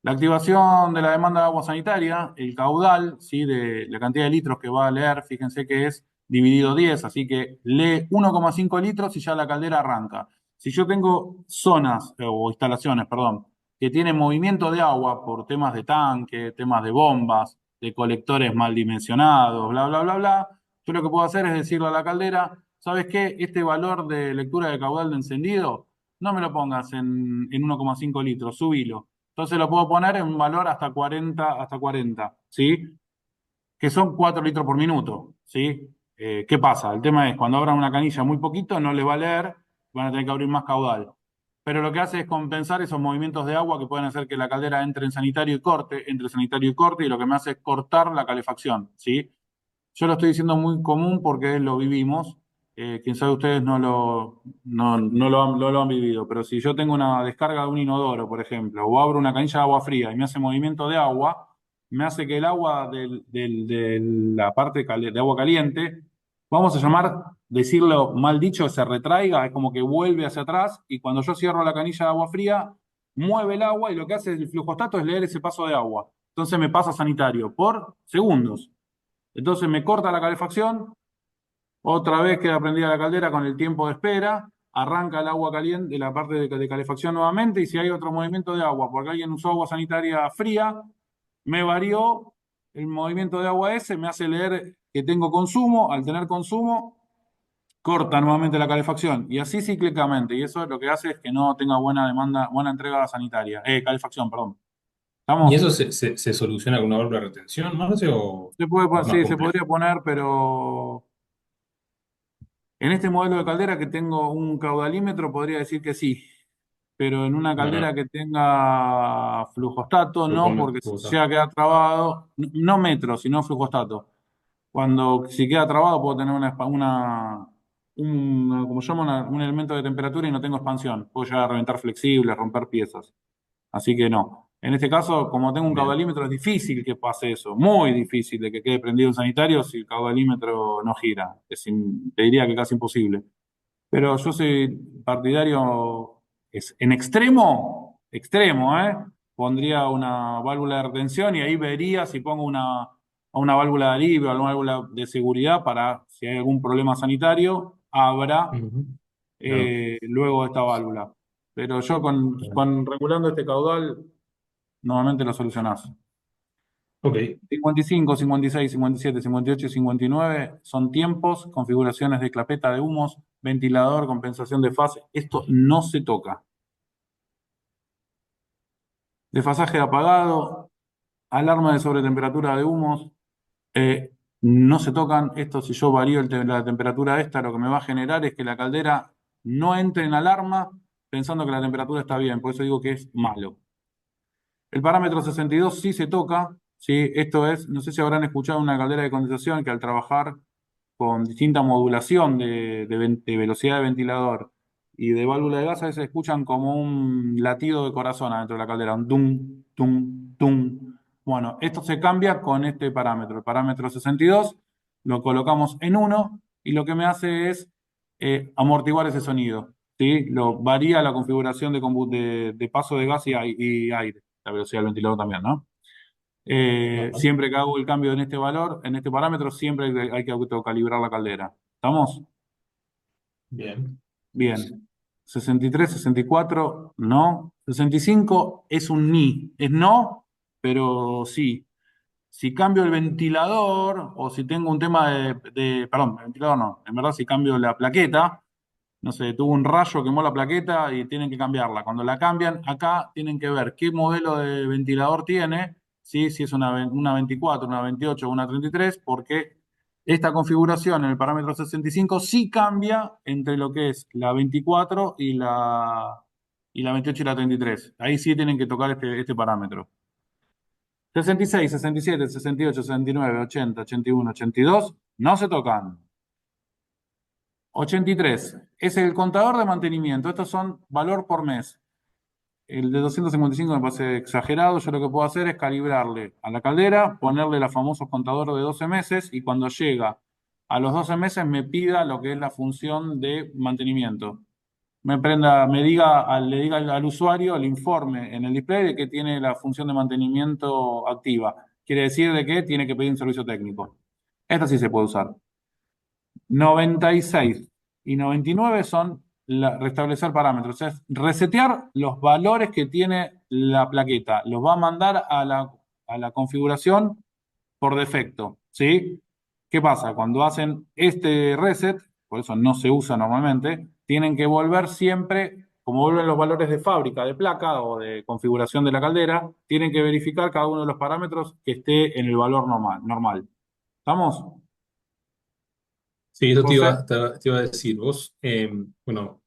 la activación de la demanda de agua sanitaria, el caudal, ¿sí? De la cantidad de litros que va a leer, fíjense que es dividido 10, así que lee 1,5 litros y ya la caldera arranca. Si yo tengo zonas o instalaciones, perdón, que tienen movimiento de agua por temas de tanque, temas de bombas, de colectores mal dimensionados, bla, bla, bla, bla, yo lo que puedo hacer es decirle a la caldera, ¿sabes qué? Este valor de lectura de caudal de encendido, no me lo pongas en 1,5 litros, subilo. Entonces lo puedo poner en un valor hasta 40, ¿sí? Que son 4 litros por minuto, ¿sí? ¿Qué pasa? El tema es, cuando abran una canilla muy poquito, no le va a leer, van a tener que abrir más caudal. Pero lo que hace es compensar esos movimientos de agua que pueden hacer que la caldera entre en sanitario y corte, entre sanitario y corte, y lo que me hace es cortar la calefacción, ¿sí? Yo lo estoy diciendo muy común porque lo vivimos. Quién sabe ustedes no lo han vivido, pero si yo tengo una descarga de un inodoro, por ejemplo, o abro una canilla de agua fría y me hace movimiento de agua, me hace que el agua de la parte de agua caliente, vamos a decirlo mal dicho, se retraiga, es como que vuelve hacia atrás y cuando yo cierro la canilla de agua fría, mueve el agua y lo que hace el flujostato es leer ese paso de agua. Entonces me pasa sanitario por segundos. Entonces me corta la calefacción, otra vez queda prendida la caldera con el tiempo de espera, arranca el agua caliente de la parte de calefacción nuevamente y si hay otro movimiento de agua porque alguien usó agua sanitaria fría, me varió el movimiento de agua ese, me hace leer que tengo consumo, al tener consumo, corta nuevamente la calefacción y así cíclicamente y eso lo que hace es que no tenga buena demanda, buena entrega sanitaria, calefacción, perdón. ¿Y ¿Estamos? eso se soluciona con una válvula de retención, Marce, o es más Sí, se complejo? podría poner, pero en este modelo de caldera que tengo un caudalímetro, podría decir que sí, pero en una caldera Ajá, que tenga flujostato, lo no, pone, porque si usa. llega a quedar trabado, no metro, sino flujostato. Si queda trabado, puedo tener como se llama, un elemento de temperatura y no tengo expansión. Puedo llegar a reventar flexibles, romper piezas. Así que no. En este caso, como tengo un Bien. caudalímetro, es difícil que pase eso. Muy difícil de que quede prendido un sanitario si el caudalímetro no gira. Te diría que casi imposible. Pero yo soy partidario, en extremo, extremo, ¿eh? Pondría una válvula de retención y ahí vería si pongo una válvula de alivio o una válvula de seguridad para si hay algún problema sanitario, habrá Ujú. Claro, luego esta válvula. Pero yo claro. con regulando este caudal, normalmente lo solucionás. Ok. 55, 56, 57, 58 y 59 son tiempos, configuraciones de clapeta de humos, ventilador, compensación de fase. Esto no se toca. Desfasaje de apagado, alarma de sobretemperatura de humos, eh, no se tocan. Esto, si yo varío la temperatura esta, lo que me va a generar es que la caldera no entre en alarma pensando que la temperatura está bien. Por eso digo que es malo. El parámetro 62 sí se toca, ¿sí? Esto es, no sé si habrán escuchado una caldera de condensación que al trabajar con distinta modulación de velocidad de ventilador y de válvula de gas, a veces escuchan como un latido de corazón adentro de la caldera, un tum, tum, tum. Bueno, esto se cambia con este parámetro. El parámetro 62 lo colocamos en uno y lo que me hace es amortiguar ese sonido. ¿Sí? Lo varía la configuración de paso de gas y aire, la velocidad del ventilador también, ¿no? Ajá. Siempre que hago el cambio en este valor, en este parámetro, siempre hay que autocalibrar la caldera. ¿Estamos? Bien. Bien. 63, 64, no. 65 es un ni, es no, pero sí. Si cambio el ventilador o si tengo un tema perdón, ventilador no, en verdad si cambio la plaqueta, no sé, tuvo un rayo, quemó la plaqueta y tienen que cambiarla. Cuando la cambian, acá tienen que ver qué modelo de ventilador tiene, ¿sí? Si es una 24, una 28 o una 33, porque esta configuración en el parámetro 65 sí cambia entre lo que es la 24 y la 28 y la 33. Ahí sí tienen que tocar este parámetro. 66, 67, 68, 69, 80, 81, 82 no se tocan. 83 es el contador de mantenimiento. Estos son valor por mes. El de 255 me parece exagerado. Yo lo que puedo hacer es calibrarle a la caldera, ponerle los famosos contadores de 12 meses y cuando llega a los 12 meses me pida lo que es la función de mantenimiento. Le diga al usuario el informe en el display de que tiene la función de mantenimiento activa. Quiere decir de que tiene que pedir un servicio técnico. Esta sí se puede usar. 96 y 99 son restablecer parámetros, es resetear los valores que tiene la plaqueta, los va a mandar a la configuración por defecto, ¿sí? ¿Qué pasa? Cuando hacen este reset, por eso no se usa normalmente, tienen que volver siempre, como vuelven los valores de fábrica de placa o de configuración de la caldera, tienen que verificar cada uno de los parámetros que esté en el valor normal. ¿Estamos? Sí, eso José. te iba a decir. Vos, bueno,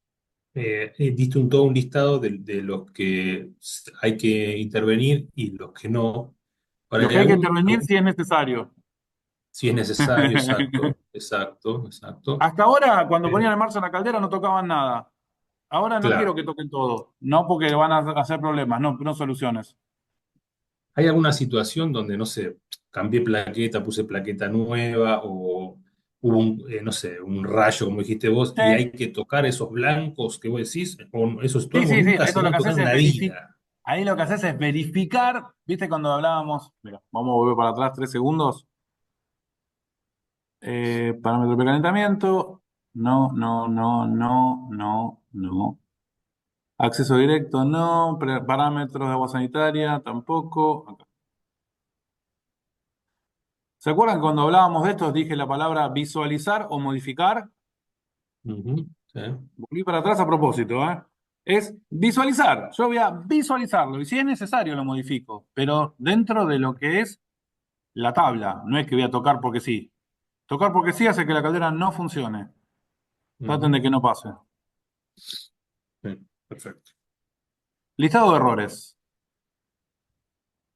diste todo un listado de los que hay que intervenir y los que no. Ahora, Lo hay que hay que intervenir si algún, es necesario. si es necesario, exacto, exacto, exacto. Hasta ahora, cuando Eh, ponían en marcha la caldera, no tocaban nada. Ahora no quiero claro. que toquen todo. No porque van a hacer problemas, no, no soluciones. ¿Hay alguna situación donde, no sé, cambié plaqueta, puse plaqueta nueva o hubo no sé, un rayo, como dijiste vos, y hay Sí, que tocar esos blancos que vos decís, o esos sí, tuermos sí, sí. nunca se Esto lo deben que tocar haces en es la verificar. vida? Ahí lo que haces es verificar. ¿Viste cuando hablábamos? Mira, vamos a volver para atrás 3 segundos. Parámetro de precalentamiento. No, no, no, no, no, no. Acceso directo, no. Parámetros de agua sanitaria, tampoco. Acá. ¿Se acuerdan cuando hablábamos de esto? Dije la palabra visualizar o modificar. Ujú, sí. Volví para atrás a propósito, ¿eh? Es visualizar. Yo voy a visualizarlo y si es necesario lo modifico, pero dentro de lo que es la tabla. No es que voy a tocar porque sí. Tocar porque sí hace que la caldera no funcione. Traten de Ujú, que no pase. sí, perfecto. Listado de errores.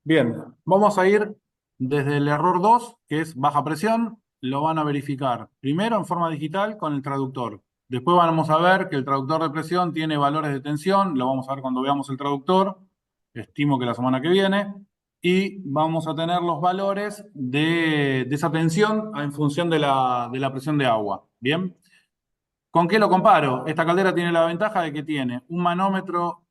Bien, vamos a ir desde el error 2, que es baja presión, lo van a verificar primero en forma digital con el traductor. Después vamos a ver que el traductor de presión tiene valores de tensión, lo vamos a ver cuando veamos el traductor, estimo que la semana que viene, y vamos a tener los valores de esa tensión en función de la presión de agua. Bien, ¿Con qué lo comparo? Esta caldera tiene la ventaja de que tiene un manómetro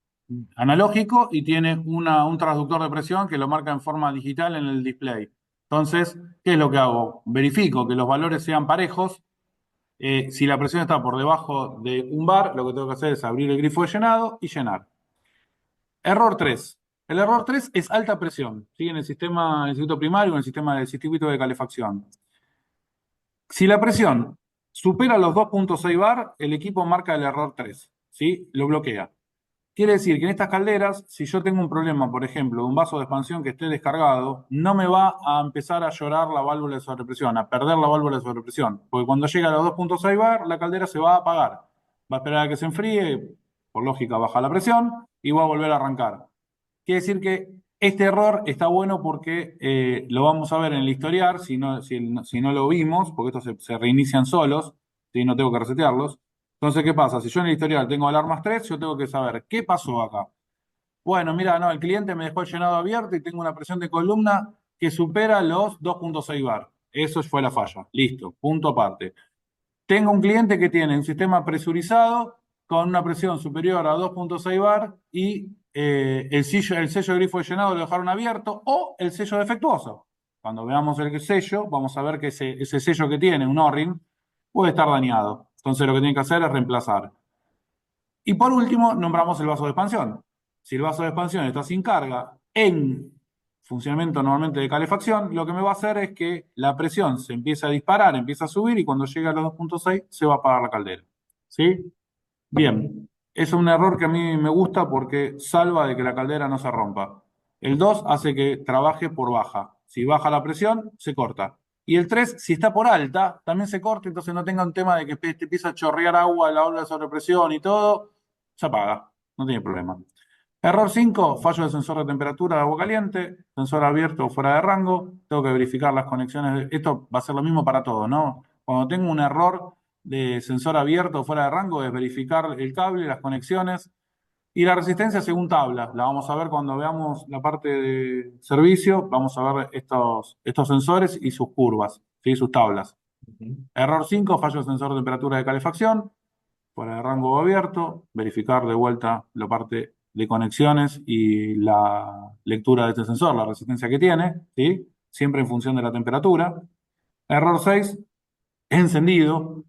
analógico y tiene un transductor de presión que lo marca en forma digital en el display. Entonces, ¿qué es lo que hago? Verifico que los valores sean parejos. Si la presión está por debajo de un bar, lo que tengo que hacer es abrir el grifo de llenado y llenar. Error 3. El error 3 es alta presión, ¿sí? En el sistema, en el circuito primario, en el sistema del circuito de calefacción. Si la presión supera los 2.6 bar, el equipo marca el error 3, ¿sí? Lo bloquea. Quiere decir que en estas calderas, si yo tengo un problema, por ejemplo, de un vaso de expansión que esté descargado, no me va a empezar a llorar la válvula de sobrepresión, a perder la válvula de sobrepresión. Porque cuando llega a los 2.6 bar, la caldera se va a apagar. Va a esperar a que se enfríe, por lógica baja la presión y va a volver a arrancar. Quiere decir que este error está bueno porque lo vamos a ver en el historial, si no lo vimos, porque estos se reinician solos, ¿sí? No tengo que resetearlos. Entonces, ¿qué pasa? Si yo en el historial tengo alarmas 3, yo tengo que saber qué pasó acá. Bueno, mira, no, el cliente me dejó el llenado abierto y tengo una presión de columna que supera los 2.6 bar. Eso fue la falla. Listo, punto aparte. Tengo un cliente que tiene un sistema presurizado con una presión superior a 2.6 bar y el sello de grifo de llenado lo dejaron abierto o el sello defectuoso. Cuando veamos el sello, vamos a ver que ese sello que tiene, un O-ring, puede estar dañado. Entonces lo que tiene que hacer es reemplazar. Y por último, nombramos el vaso de expansión. Si el vaso de expansión está sin carga en funcionamiento normalmente de calefacción, lo que me va a hacer es que la presión se empieza a disparar, empieza a subir y cuando llega a los 2.6 se va a apagar la caldera. ¿Sí? Bien. Es un error que a mí me gusta porque salva de que la caldera no se rompa. El 2 hace que trabaje por baja. Si baja la presión, se corta. Y el 3, si está por alta, también se corta, entonces no tenga un tema de que te empieza a chorrear agua, la ola de sobrepresión y todo, se apaga. No tiene problema. Error 5, fallo del sensor de temperatura de agua caliente, sensor abierto o fuera de rango. Tengo que verificar las conexiones. Esto va a ser lo mismo para todo, ¿no? Cuando tengo un error de sensor abierto o fuera de rango, es verificar el cable, las conexiones y la resistencia según tabla. La vamos a ver cuando veamos la parte de servicio. Vamos a ver estos sensores y sus curvas, ¿sí? Sus tablas. Ujú. Error 5, fallo del sensor de temperatura de calefacción fuera de rango abierto, verificar de vuelta la parte de conexiones y la lectura de este sensor, la resistencia que tiene, ¿sí? Siempre en función de la temperatura. Error 6, encendido.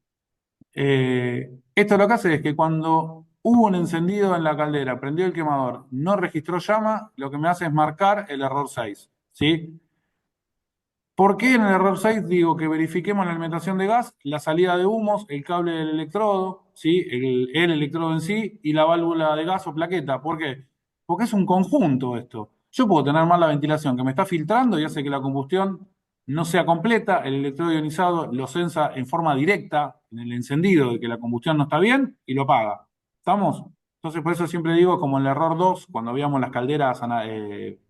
Esto lo que hace es que cuando hubo un encendido en la caldera, prendió el quemador, no registró llama, lo que me hace es marcar el error 6, ¿sí? ¿Por qué en el error 6 digo que verifiquemos la alimentación de gas, la salida de humos, el cable del electrodo, ¿sí? El electrodo en sí y la válvula de gas o plaqueta? ¿Por qué? Porque es un conjunto esto. Yo puedo tener mal la ventilación que me está filtrando y hace que la combustión no sea completa, el electrodo ionizado lo sensa en forma directa en el encendido de que la combustión no está bien y lo apaga. ¿Estamos? Entonces por eso siempre digo, como en el error 2 cuando veíamos las calderas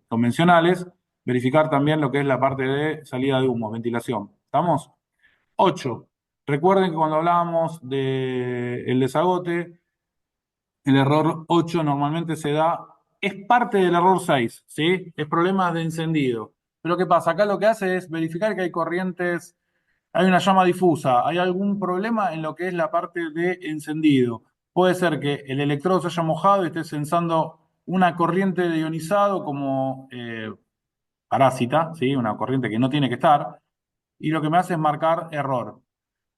convencionales, verificar también lo que es la parte de salida de humo, ventilación. ¿Estamos? 8. Recuerden que cuando hablábamos del desagote, el error 8 normalmente se da, es parte del error 6, ¿sí? Es problemas de encendido. Pero ¿qué pasa? Acá lo que hace es verificar que hay corrientes, hay una llama difusa, hay algún problema en lo que es la parte de encendido. Puede ser que el electrodo se haya mojado y esté sensando una corriente de ionizado como parásita, ¿sí? Una corriente que no tiene que estar, y lo que me hace es marcar error.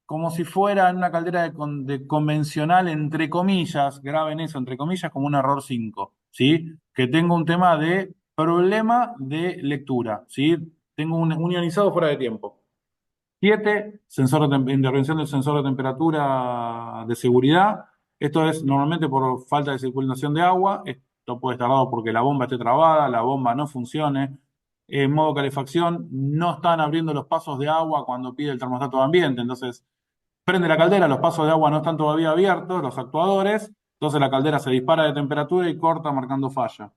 Como si fuera en una caldera de convencional, entre comillas, graben eso, entre comillas, como un error 5, ¿sí? Que tengo un tema de problema de lectura, ¿sí? Tengo un ionizado fuera de tiempo. 7, intervención del sensor de temperatura de seguridad. Esto es normalmente por falta de circulación de agua. Esto puede estar dado porque la bomba esté trabada, la bomba no funcione. En modo calefacción, no están abriendo los pasos de agua cuando pide el termostato de ambiente. Entonces, prende la caldera, los pasos de agua no están todavía abiertos, los actuadores. Entonces, la caldera se dispara de temperatura y corta marcando falla.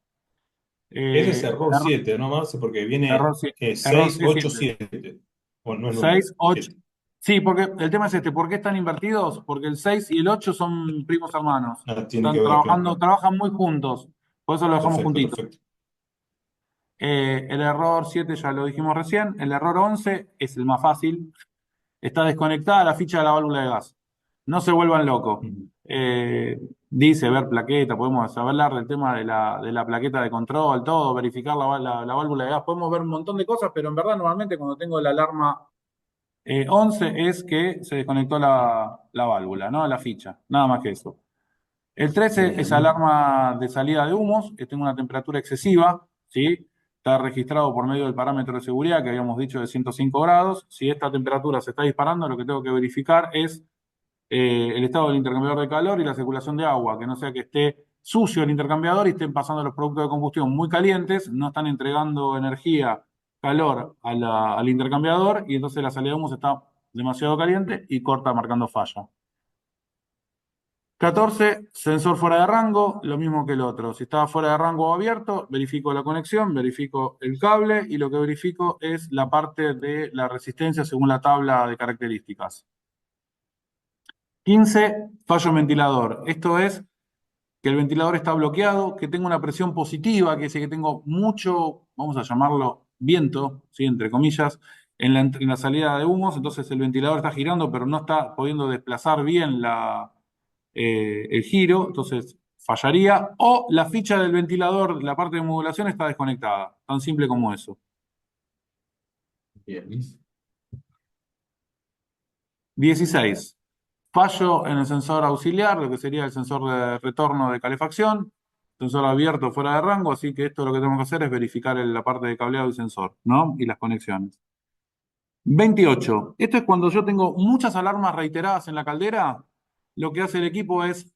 Ese es Eh, error error, 7, ¿no, Marce? Porque error, viene sí- error 6, sí, 8, 7. 7. O no es número. 6 8. 7. Sí, porque el tema es este, ¿por qué están invertidos? Porque el 6 y el 8 son primos hermanos. Ah, tiene que Están ver, trabajando, claro. trabajan muy juntos. Por eso lo dejamos Perfecto, juntitos. perfecto. El error 7 ya lo dijimos recién. El error 11 es el más fácil. Está desconectada la ficha de la válvula de gas. no se vuelvan locos. Ujú. Dice ver plaqueta, podemos hablar del tema de la plaqueta de control, todo, verificar la válvula de gas, podemos ver un montón de cosas, pero en verdad normalmente cuando tengo la alarma 11 es que se desconectó la válvula, ¿no? La ficha, nada más que eso. El 13 es Bien. alarma de salida de humos, que tengo una temperatura excesiva, ¿sí? Está registrado por medio del parámetro de seguridad que habíamos dicho de 105 grados. Si esta temperatura se está disparando, lo que tengo que verificar es el estado del intercambiador de calor y la circulación de agua, que no sea que esté sucio el intercambiador y estén pasando los productos de combustión muy calientes, no están entregando energía, calor al intercambiador y entonces la salida de humos está demasiado caliente y corta marcando falla. 14, sensor fuera de rango, lo mismo que el otro. Si estaba fuera de rango o abierto, verifico la conexión, verifico el cable y lo que verifico es la parte de la resistencia según la tabla de características. 15, fallo ventilador. Esto es que el ventilador está bloqueado, que tengo una presión positiva, que dice que tengo mucho, vamos a llamarlo viento, ¿sí? Entre comillas, en la salida de humos, entonces el ventilador está girando, pero no está pudiendo desplazar bien el giro, entonces fallaría, o la ficha del ventilador, la parte de modulación está desconectada, tan simple como eso. Bien. 16. Fallo en el sensor auxiliar, lo que sería el sensor de retorno de calefacción, sensor abierto fuera de rango, así que esto lo que tenemos que hacer es verificar la parte de cableado del sensor, ¿no? Y las conexiones. 28. Esto es cuando yo tengo muchas alarmas reiteradas en la caldera, lo que hace el equipo es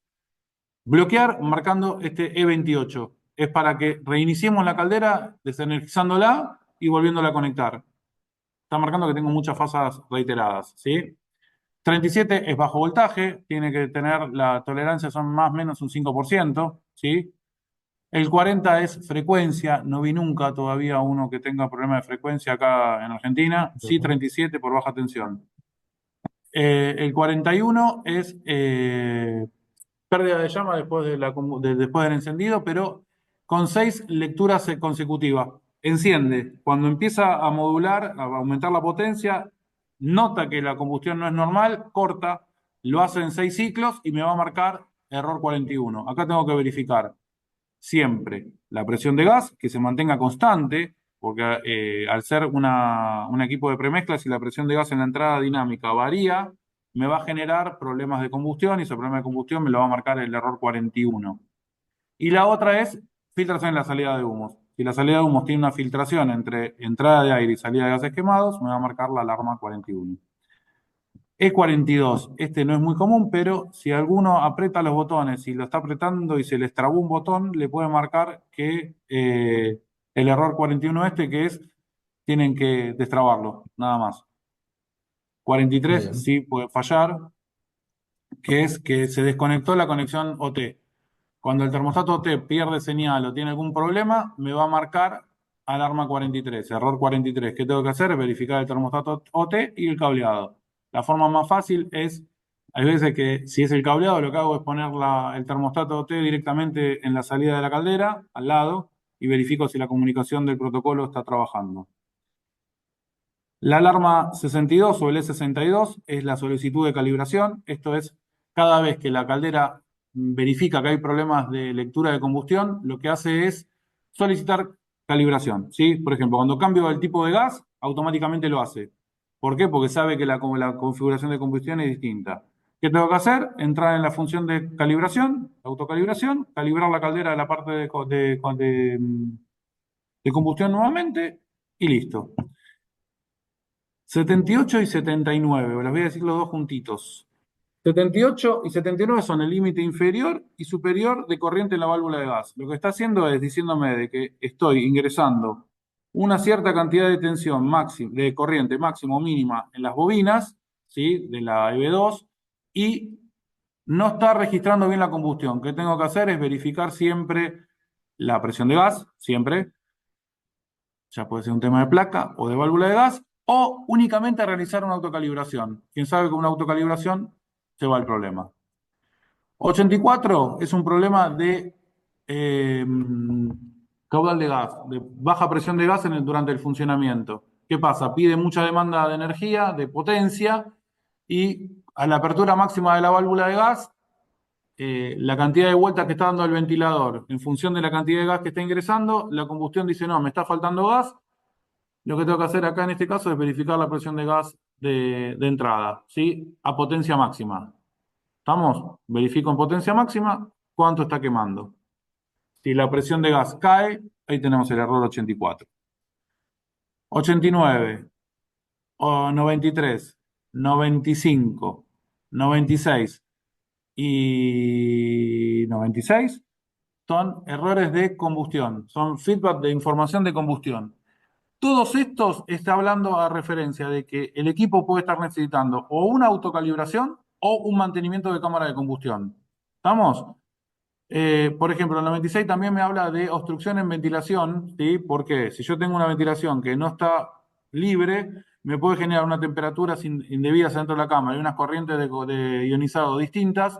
bloquear marcando este E28. Es para que reiniciemos la caldera, desenergizándola y volviéndola a conectar. Está marcando que tengo muchas fasas reiteradas, ¿sí? 37 es bajo voltaje, tiene que tener la tolerancia, son más o menos un 5%, ¿sí? El 40 es frecuencia, no vi nunca todavía uno que tenga problema de frecuencia acá en Argentina, sí Ujú. 37 por baja tensión. El 41 es pérdida de llama después, después del encendido, pero con 6 lecturas consecutivas. Enciende, cuando empieza a modular, a aumentar la potencia, nota que la combustión no es normal, corta, lo hace en 6 ciclos y me va a marcar error 41. Acá tengo que verificar siempre la presión de gas, que se mantenga constante, porque al ser un equipo de premezcla, si la presión de gas en la entrada dinámica varía, me va a generar problemas de combustión y ese problema de combustión me lo va a marcar el error 41. Y la otra es filtración en la salida de humos. Si la salida de humos tiene una filtración entre entrada de aire y salida de gases quemados, me va a marcar la alarma 41. E42, este no es muy común, pero si alguno aprieta los botones y lo está apretando y se les trabó un botón, le puede marcar que el error 41 este, que es, tienen que destrabarlo, nada más. 43 Bien. sí puede fallar, que es que se desconectó la conexión OT. Cuando el termostato OT pierde señal o tiene algún problema, me va a marcar alarma 43, error 43. ¿Qué tengo que hacer? Verificar el termostato OT y el cableado. La forma más fácil es, hay veces que si es el cableado, lo que hago es poner el termostato OT directamente en la salida de la caldera, al lado, y verifico si la comunicación del protocolo está trabajando. La alarma 62 o el E62 es la solicitud de calibración. Esto es, cada vez que la caldera verifica que hay problemas de lectura de combustión, lo que hace es solicitar calibración, ¿sí? Por ejemplo, cuando cambio el tipo de gas, automáticamente lo hace. ¿Por qué? Porque sabe que la configuración de combustión es distinta. ¿Qué tengo que hacer? Entrar en la función de calibración, autocalibración, calibrar la caldera de la parte de combustión nuevamente y listo. 78 y 79, les voy a decir los dos juntitos. 78 y 79 son el límite inferior y superior de corriente en la válvula de gas. Lo que está haciendo es diciéndome de que estoy ingresando una cierta cantidad de tensión máxima, de corriente máxima o mínima en las bobinas, ¿sí? De la EB2, y no está registrando bien la combustión. ¿Qué tengo que hacer? Es verificar siempre la presión de gas, siempre, ya puede ser un tema de placa o de válvula de gas, o únicamente realizar una autocalibración. Quien sabe que con una autocalibración se va el problema. 84 es un problema de eh, caudal de gas, de baja presión de gas durante el funcionamiento. ¿Qué pasa? Pide mucha demanda de energía, de potencia, y a la apertura máxima de la válvula de gas, la cantidad de vueltas que está dando el ventilador, en función de la cantidad de gas que está ingresando, la combustión dice, no, me está faltando gas. Lo que tengo que hacer acá en este caso es verificar la presión de gas de entrada, ¿sí? A potencia máxima. ¿Estamos? Verifico en potencia máxima cuánto está quemando. Si la presión de gas cae, ahí tenemos el error 84. 89, o 93, 95, 96 y 96 son errores de combustión, son feedback de información de combustión. Todos estos está hablando a referencia de que el equipo puede estar necesitando o una autocalibración o un mantenimiento de cámara de combustión. ¿Estamos? Por ejemplo, el 96 también me habla de obstrucción en ventilación, ¿sí? Porque si yo tengo una ventilación que no está libre, me puede generar una temperatura indebidas dentro de la cámara y unas corrientes de ionizado distintas.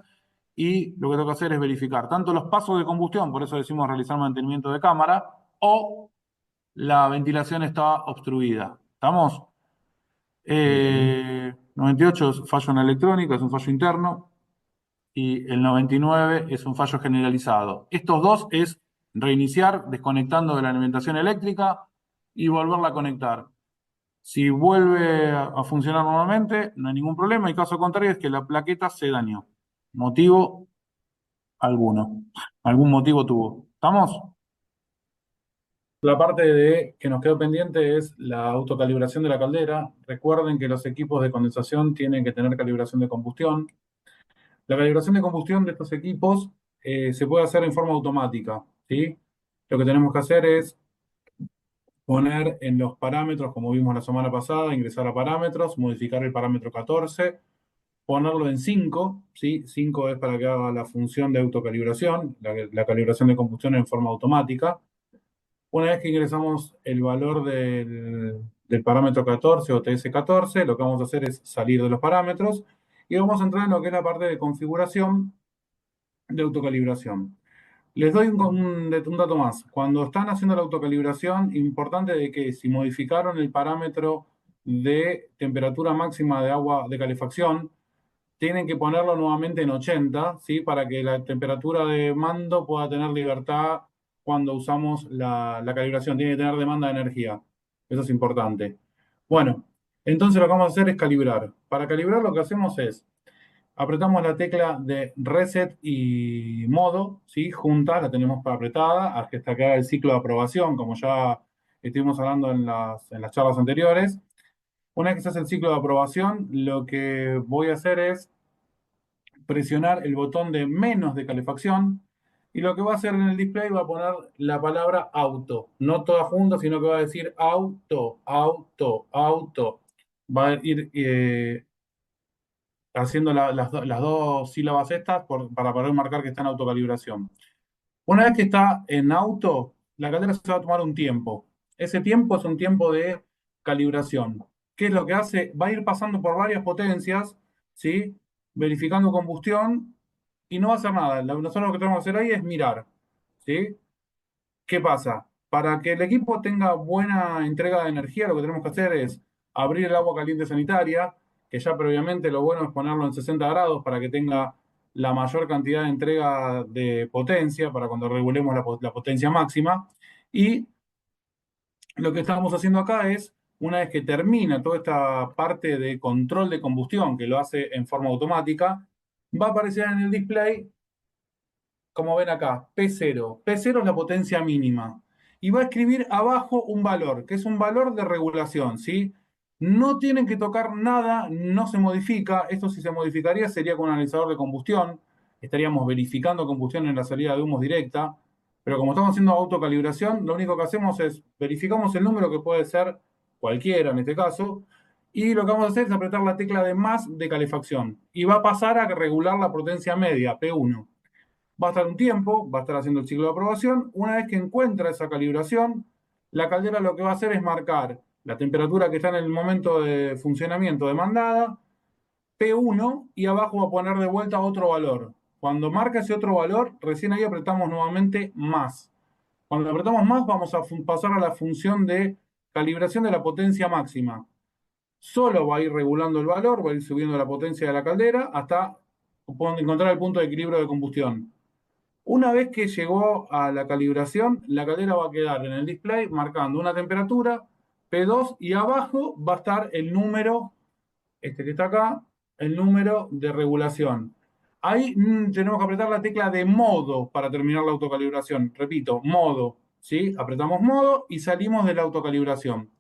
Y lo que tengo que hacer es verificar tanto los pasos de combustión, por eso decimos realizar mantenimiento de cámara, o la ventilación está obstruida. ¿Estamos? Bien. 98 es fallo en la electrónica, es un fallo interno y el 99 es un fallo generalizado. Estos dos es reiniciar desconectando de la alimentación eléctrica y volverla a conectar. Si vuelve a funcionar normalmente, no hay ningún problema. Y caso contrario es que la plaqueta se dañó. Motivo alguno. Algún motivo tuvo. ¿Estamos? La parte de que nos quedó pendiente es la autocalibración de la caldera. Recuerden que los equipos de condensación tienen que tener calibración de combustión. La calibración de combustión de estos equipos se puede hacer en forma automática, ¿sí? Lo que tenemos que hacer es poner en los parámetros, como vimos la semana pasada, ingresar a parámetros, modificar el parámetro 14, ponerlo en 5, ¿sí? 5 es para que haga la función de autocalibración, la calibración de combustión en forma automática. Una vez que ingresamos el valor del parámetro 14 o TS14, lo que vamos a hacer es salir de los parámetros y vamos a entrar en lo que es la parte de configuración de autocalibración. Les doy un dato más. Cuando están haciendo la autocalibración, importante de que si modificaron el parámetro de temperatura máxima de agua de calefacción, tienen que ponerlo nuevamente en 80, ¿sí? Para que la temperatura de mando pueda tener libertad cuando usamos la calibración. Tiene que tener demanda de energía. Eso es importante. Bueno, entonces lo que vamos a hacer es calibrar. Para calibrar lo que hacemos es apretamos la tecla de reset y modo, ¿sí? Juntas, la tenemos para apretada, hasta que haga el ciclo de aprobación, como ya estuvimos hablando en las charlas anteriores. Una vez que se hace el ciclo de aprobación, lo que voy a hacer es presionar el botón de menos de calefacción y lo que va a hacer en el display va a poner la palabra auto, no toda junta, sino que va a decir auto, auto, auto. Va a ir haciendo las dos sílabas estas para poder marcar que está en autocalibración. Una vez que está en auto, la caldera se va a tomar un tiempo. Ese tiempo es un tiempo de calibración. ¿Qué es lo que hace? Va a ir pasando por varias potencias, ¿sí? Verificando combustión y no va a hacer nada. Nosotros lo que tenemos que hacer ahí es mirar, ¿sí? ¿Qué pasa? Para que el equipo tenga buena entrega de energía, lo que tenemos que hacer es abrir el agua caliente sanitaria, que ya previamente lo bueno es ponerlo en 60 grados para que tenga la mayor cantidad de entrega de potencia, para cuando regulemos la potencia máxima. Y lo que estamos haciendo acá es, una vez que termina toda esta parte de control de combustión, que lo hace en forma automática, va a aparecer en el display como ven acá, P0. P0 es la potencia mínima. Y va a escribir abajo un valor, que es un valor de regulación, ¿sí? No tienen que tocar nada, no se modifica. Esto si se modificaría sería con un analizador de combustión. Estaríamos verificando combustión en la salida de humos directa. Pero como estamos haciendo autocalibración, lo único que hacemos es verificamos el número que puede ser cualquiera en este caso. Y lo que vamos a hacer es apretar la tecla de más de calefacción. Y va a pasar a regular la potencia media, P1. Va a estar un tiempo, va a estar haciendo el ciclo de aprobación. Una vez que encuentra esa calibración, la caldera lo que va a hacer es marcar la temperatura que está en el momento de funcionamiento demandada, P1, y abajo va a poner de vuelta otro valor. Cuando marca ese otro valor, recién ahí apretamos nuevamente más. Cuando apretamos más, vamos a pasar a la función de calibración de la potencia máxima. solo va a ir regulando el valor, va a ir subiendo la potencia de la caldera hasta encontrar el punto de equilibrio de combustión. Una vez que llegó a la calibración, la caldera va a quedar en el display marcando una temperatura P2 y abajo va a estar el número, este que está acá, el número de regulación. Ahí tenemos que apretar la tecla de modo para terminar la autocalibración. Repito, modo, ¿sí? Apretamos modo y salimos de la autocalibración.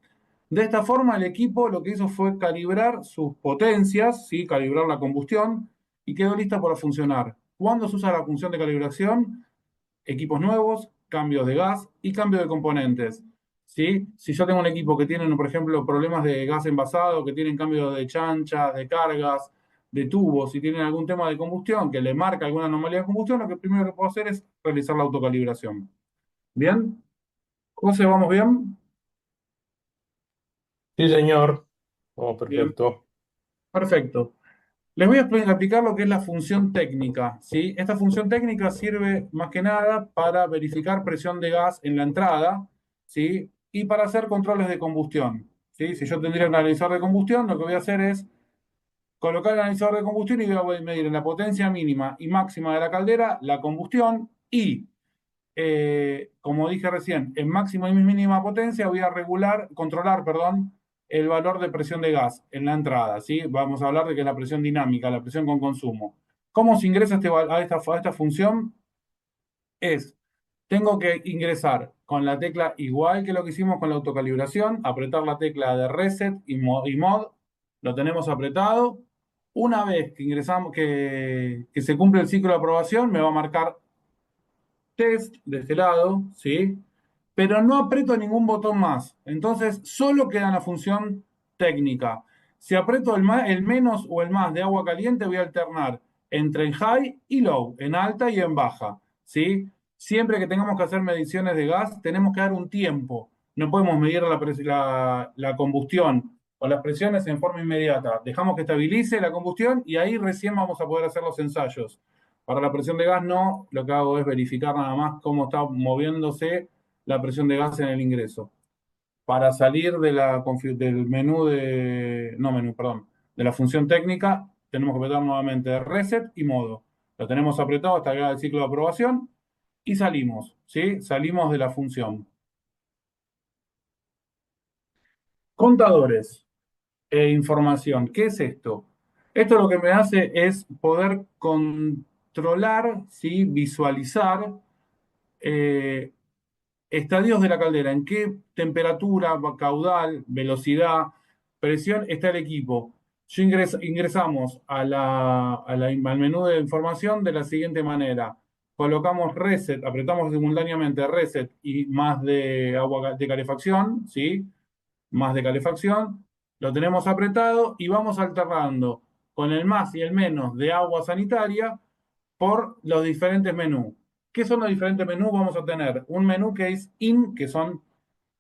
De esta forma, el equipo lo que hizo fue calibrar sus potencias, ¿sí? Calibrar la combustión y quedó lista para funcionar. ¿Cuándo se usa la función de calibración? Equipos nuevos, cambios de gas y cambio de componentes. ¿Sí? Si yo tengo un equipo que tienen, por ejemplo, problemas de gas envasado, que tienen cambio de chanchas, de cargas, de tubos, si tienen algún tema de combustión que le marca alguna anomalía de combustión, lo que primero que puedo hacer es realizar la autocalibración. ¿Bien? José, ¿vamos bien? Sí, señor. Oh, Bien, perfecto. perfecto. Les voy a explicar lo que es la función técnica, ¿sí? Esta función técnica sirve más que nada para verificar presión de gas en la entrada, ¿sí? Y para hacer controles de combustión, ¿sí? Si yo tendría un analizador de combustión, lo que voy a hacer es colocar el analizador de combustión y voy a medir en la potencia mínima y máxima de la caldera la combustión y como dije recién, en máxima y mínima potencia voy a controlar, perdón, el valor de presión de gas en la entrada, ¿sí? Vamos a hablar de que es la presión dinámica, la presión con consumo. ¿Cómo se ingresa a esta función? Es, tengo que ingresar con la tecla igual que lo que hicimos con la autocalibración, apretar la tecla de reset y mod, lo tenemos apretado. Una vez que ingresamos, que se cumple el ciclo de aprobación, me va a marcar test de este lado, ¿sí? Pero no aprieto ningún botón más. Entonces, solo queda la función técnica. Si aprieto el menos o el más de agua caliente, voy a alternar entre en high y low, en alta y en baja, ¿sí? Siempre que tengamos que hacer mediciones de gas, tenemos que dar un tiempo. No podemos medir la combustión o las presiones en forma inmediata. Dejamos que estabilice la combustión y ahí recién vamos a poder hacer los ensayos. Para la presión de gas no, lo que hago es verificar nada más cómo está moviéndose la presión de gas en el ingreso. Para salir del menú no menú, perdón, de la función técnica, tenemos que apretar nuevamente reset y modo. Lo tenemos apretado hasta llegar al ciclo de aprobación y salimos, ¿sí? Salimos de la función. Contadores e información. ¿Qué es esto? Esto lo que me hace es poder controlar, ¿sí? Visualizar eh, estadios de la caldera, en qué temperatura, caudal, velocidad, presión está el equipo. Ingresamos al menú de información de la siguiente manera. Colocamos reset, apretamos simultáneamente reset y más de agua de calefacción, ¿sí? Más de calefacción. Lo tenemos apretado y vamos alternando con el más y el menos de agua sanitaria por los diferentes menús. ¿Qué son los diferentes menús? Vamos a tener un menú que es IN, que son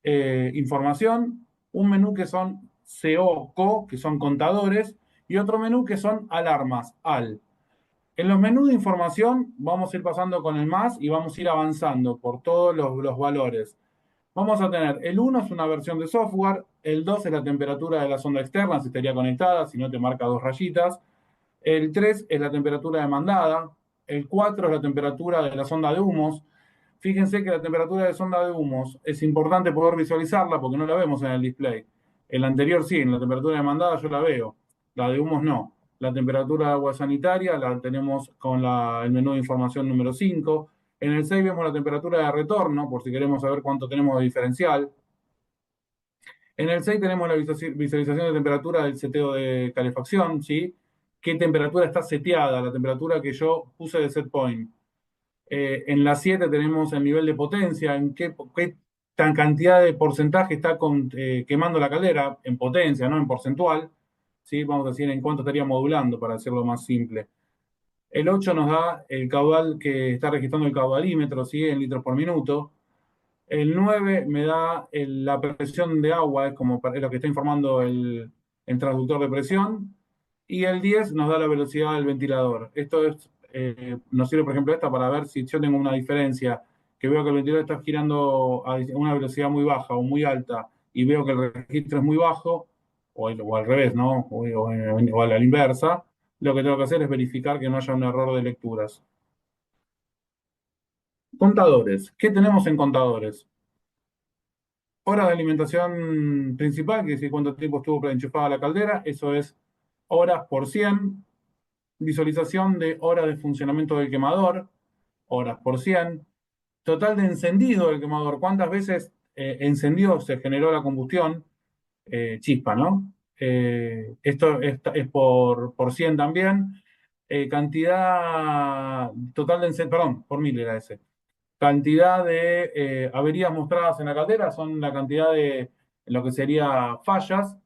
información, un menú que son CO, que son contadores, y otro menú que son alarmas, AL. En los menús de información vamos a ir pasando con el más y vamos a ir avanzando por todos los valores. Vamos a tener el 1 es una versión de software, el 2 es la temperatura de la sonda externa, si estaría conectada, si no te marca dos rayitas, el 3 es la temperatura demandada. El 4 es la temperatura de la sonda de humos. Fíjense que la temperatura de sonda de humos es importante poder visualizarla porque no la vemos en el display. En la anterior sí, en la temperatura demandada yo la veo. La de humos no. La temperatura de agua sanitaria la tenemos con el menú de información número 5. En el 6 vemos la temperatura de retorno, por si queremos saber cuánto tenemos de diferencial. En el 6 tenemos la visualización de temperatura del seteo de calefacción, ¿sí? ¿Qué temperatura está seteada? La temperatura que yo puse de set point. En la 7 tenemos el nivel de potencia, en qué tan cantidad de porcentaje está quemando la caldera, en potencia, no en porcentual. ¿Sí? Vamos a decir en cuánto estaría modulando, para hacerlo más simple. El 8 nos da el caudal que está registrando el caudalímetro, ¿sí? En litros por minuto. El 9 me da la presión de agua, es lo que está informando el transductor de presión. Y el 10 nos da la velocidad del ventilador. Nos sirve, por ejemplo, esta para ver si yo tengo una diferencia, que veo que el ventilador está girando a una velocidad muy baja o muy alta, y veo que el registro es muy bajo. o al revés, ¿no? O a la inversa, lo que tengo que hacer es verificar que no haya un error de lecturas. Contadores. ¿Qué tenemos en contadores? Hora de alimentación principal, que es decir cuánto tiempo estuvo enchufada la caldera, eso es horas por 100. Visualización de hora de funcionamiento del quemador, horas por 100. Total de encendido del quemador, cuántas veces encendió, se generó la combustión, chispa, ¿no? Esto es por 100 también. Cantidad total de encendido, perdón, por 1000 era ese. Cantidad de averías mostradas en la caldera son la cantidad de lo que sería fallas.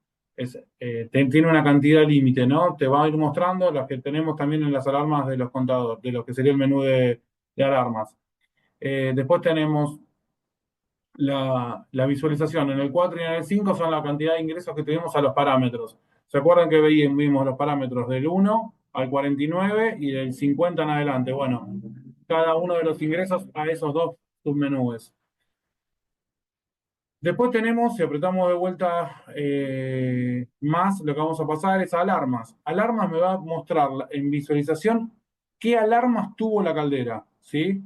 Tiene una cantidad límite, ¿no? Te va a ir mostrando las que tenemos también en las alarmas de los contadores, de lo que sería el menú de alarmas. Después tenemos la visualización. En el 4 y en el 5 son la cantidad de ingresos que tenemos a los parámetros. ¿Se acuerdan que vimos los parámetros del 1 al 49 y del 50 en adelante? Bueno, cada uno de los ingresos a esos dos submenúes. Después tenemos, si apretamos de vuelta más, lo que vamos a pasar es a alarmas. Alarmas me va a mostrar en visualización qué alarmas tuvo la caldera, ¿sí?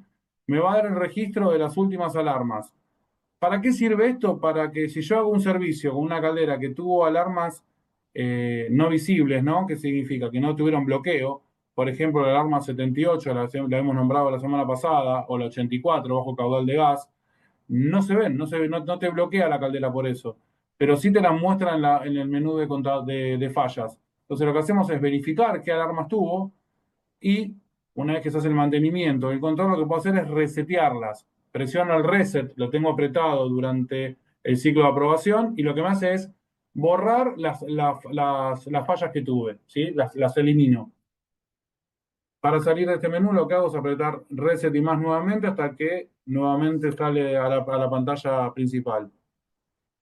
Me va a dar el registro de las últimas alarmas. ¿Para qué sirve esto? Para que si yo hago un servicio con una caldera que tuvo alarmas no visibles, ¿no? ¿Qué significa? Que no tuvieron bloqueo. Por ejemplo, la alarma 78, la hemos nombrado la semana pasada, o la 84, bajo caudal de gas, no se ven, no te bloquea la caldera por eso, pero sí te la muestra en el menú de fallas. Entonces lo que hacemos es verificar qué alarmas tuvo y una vez que se hace el mantenimiento del control, lo que puedo hacer es resetearlas. Presiono el reset, lo tengo apretado durante el ciclo de aprobación y lo que me hace es borrar las fallas que tuve, ¿sí? Las elimino. Para salir de este menú lo que hago es apretar reset y más nuevamente hasta que nuevamente sale a la pantalla principal.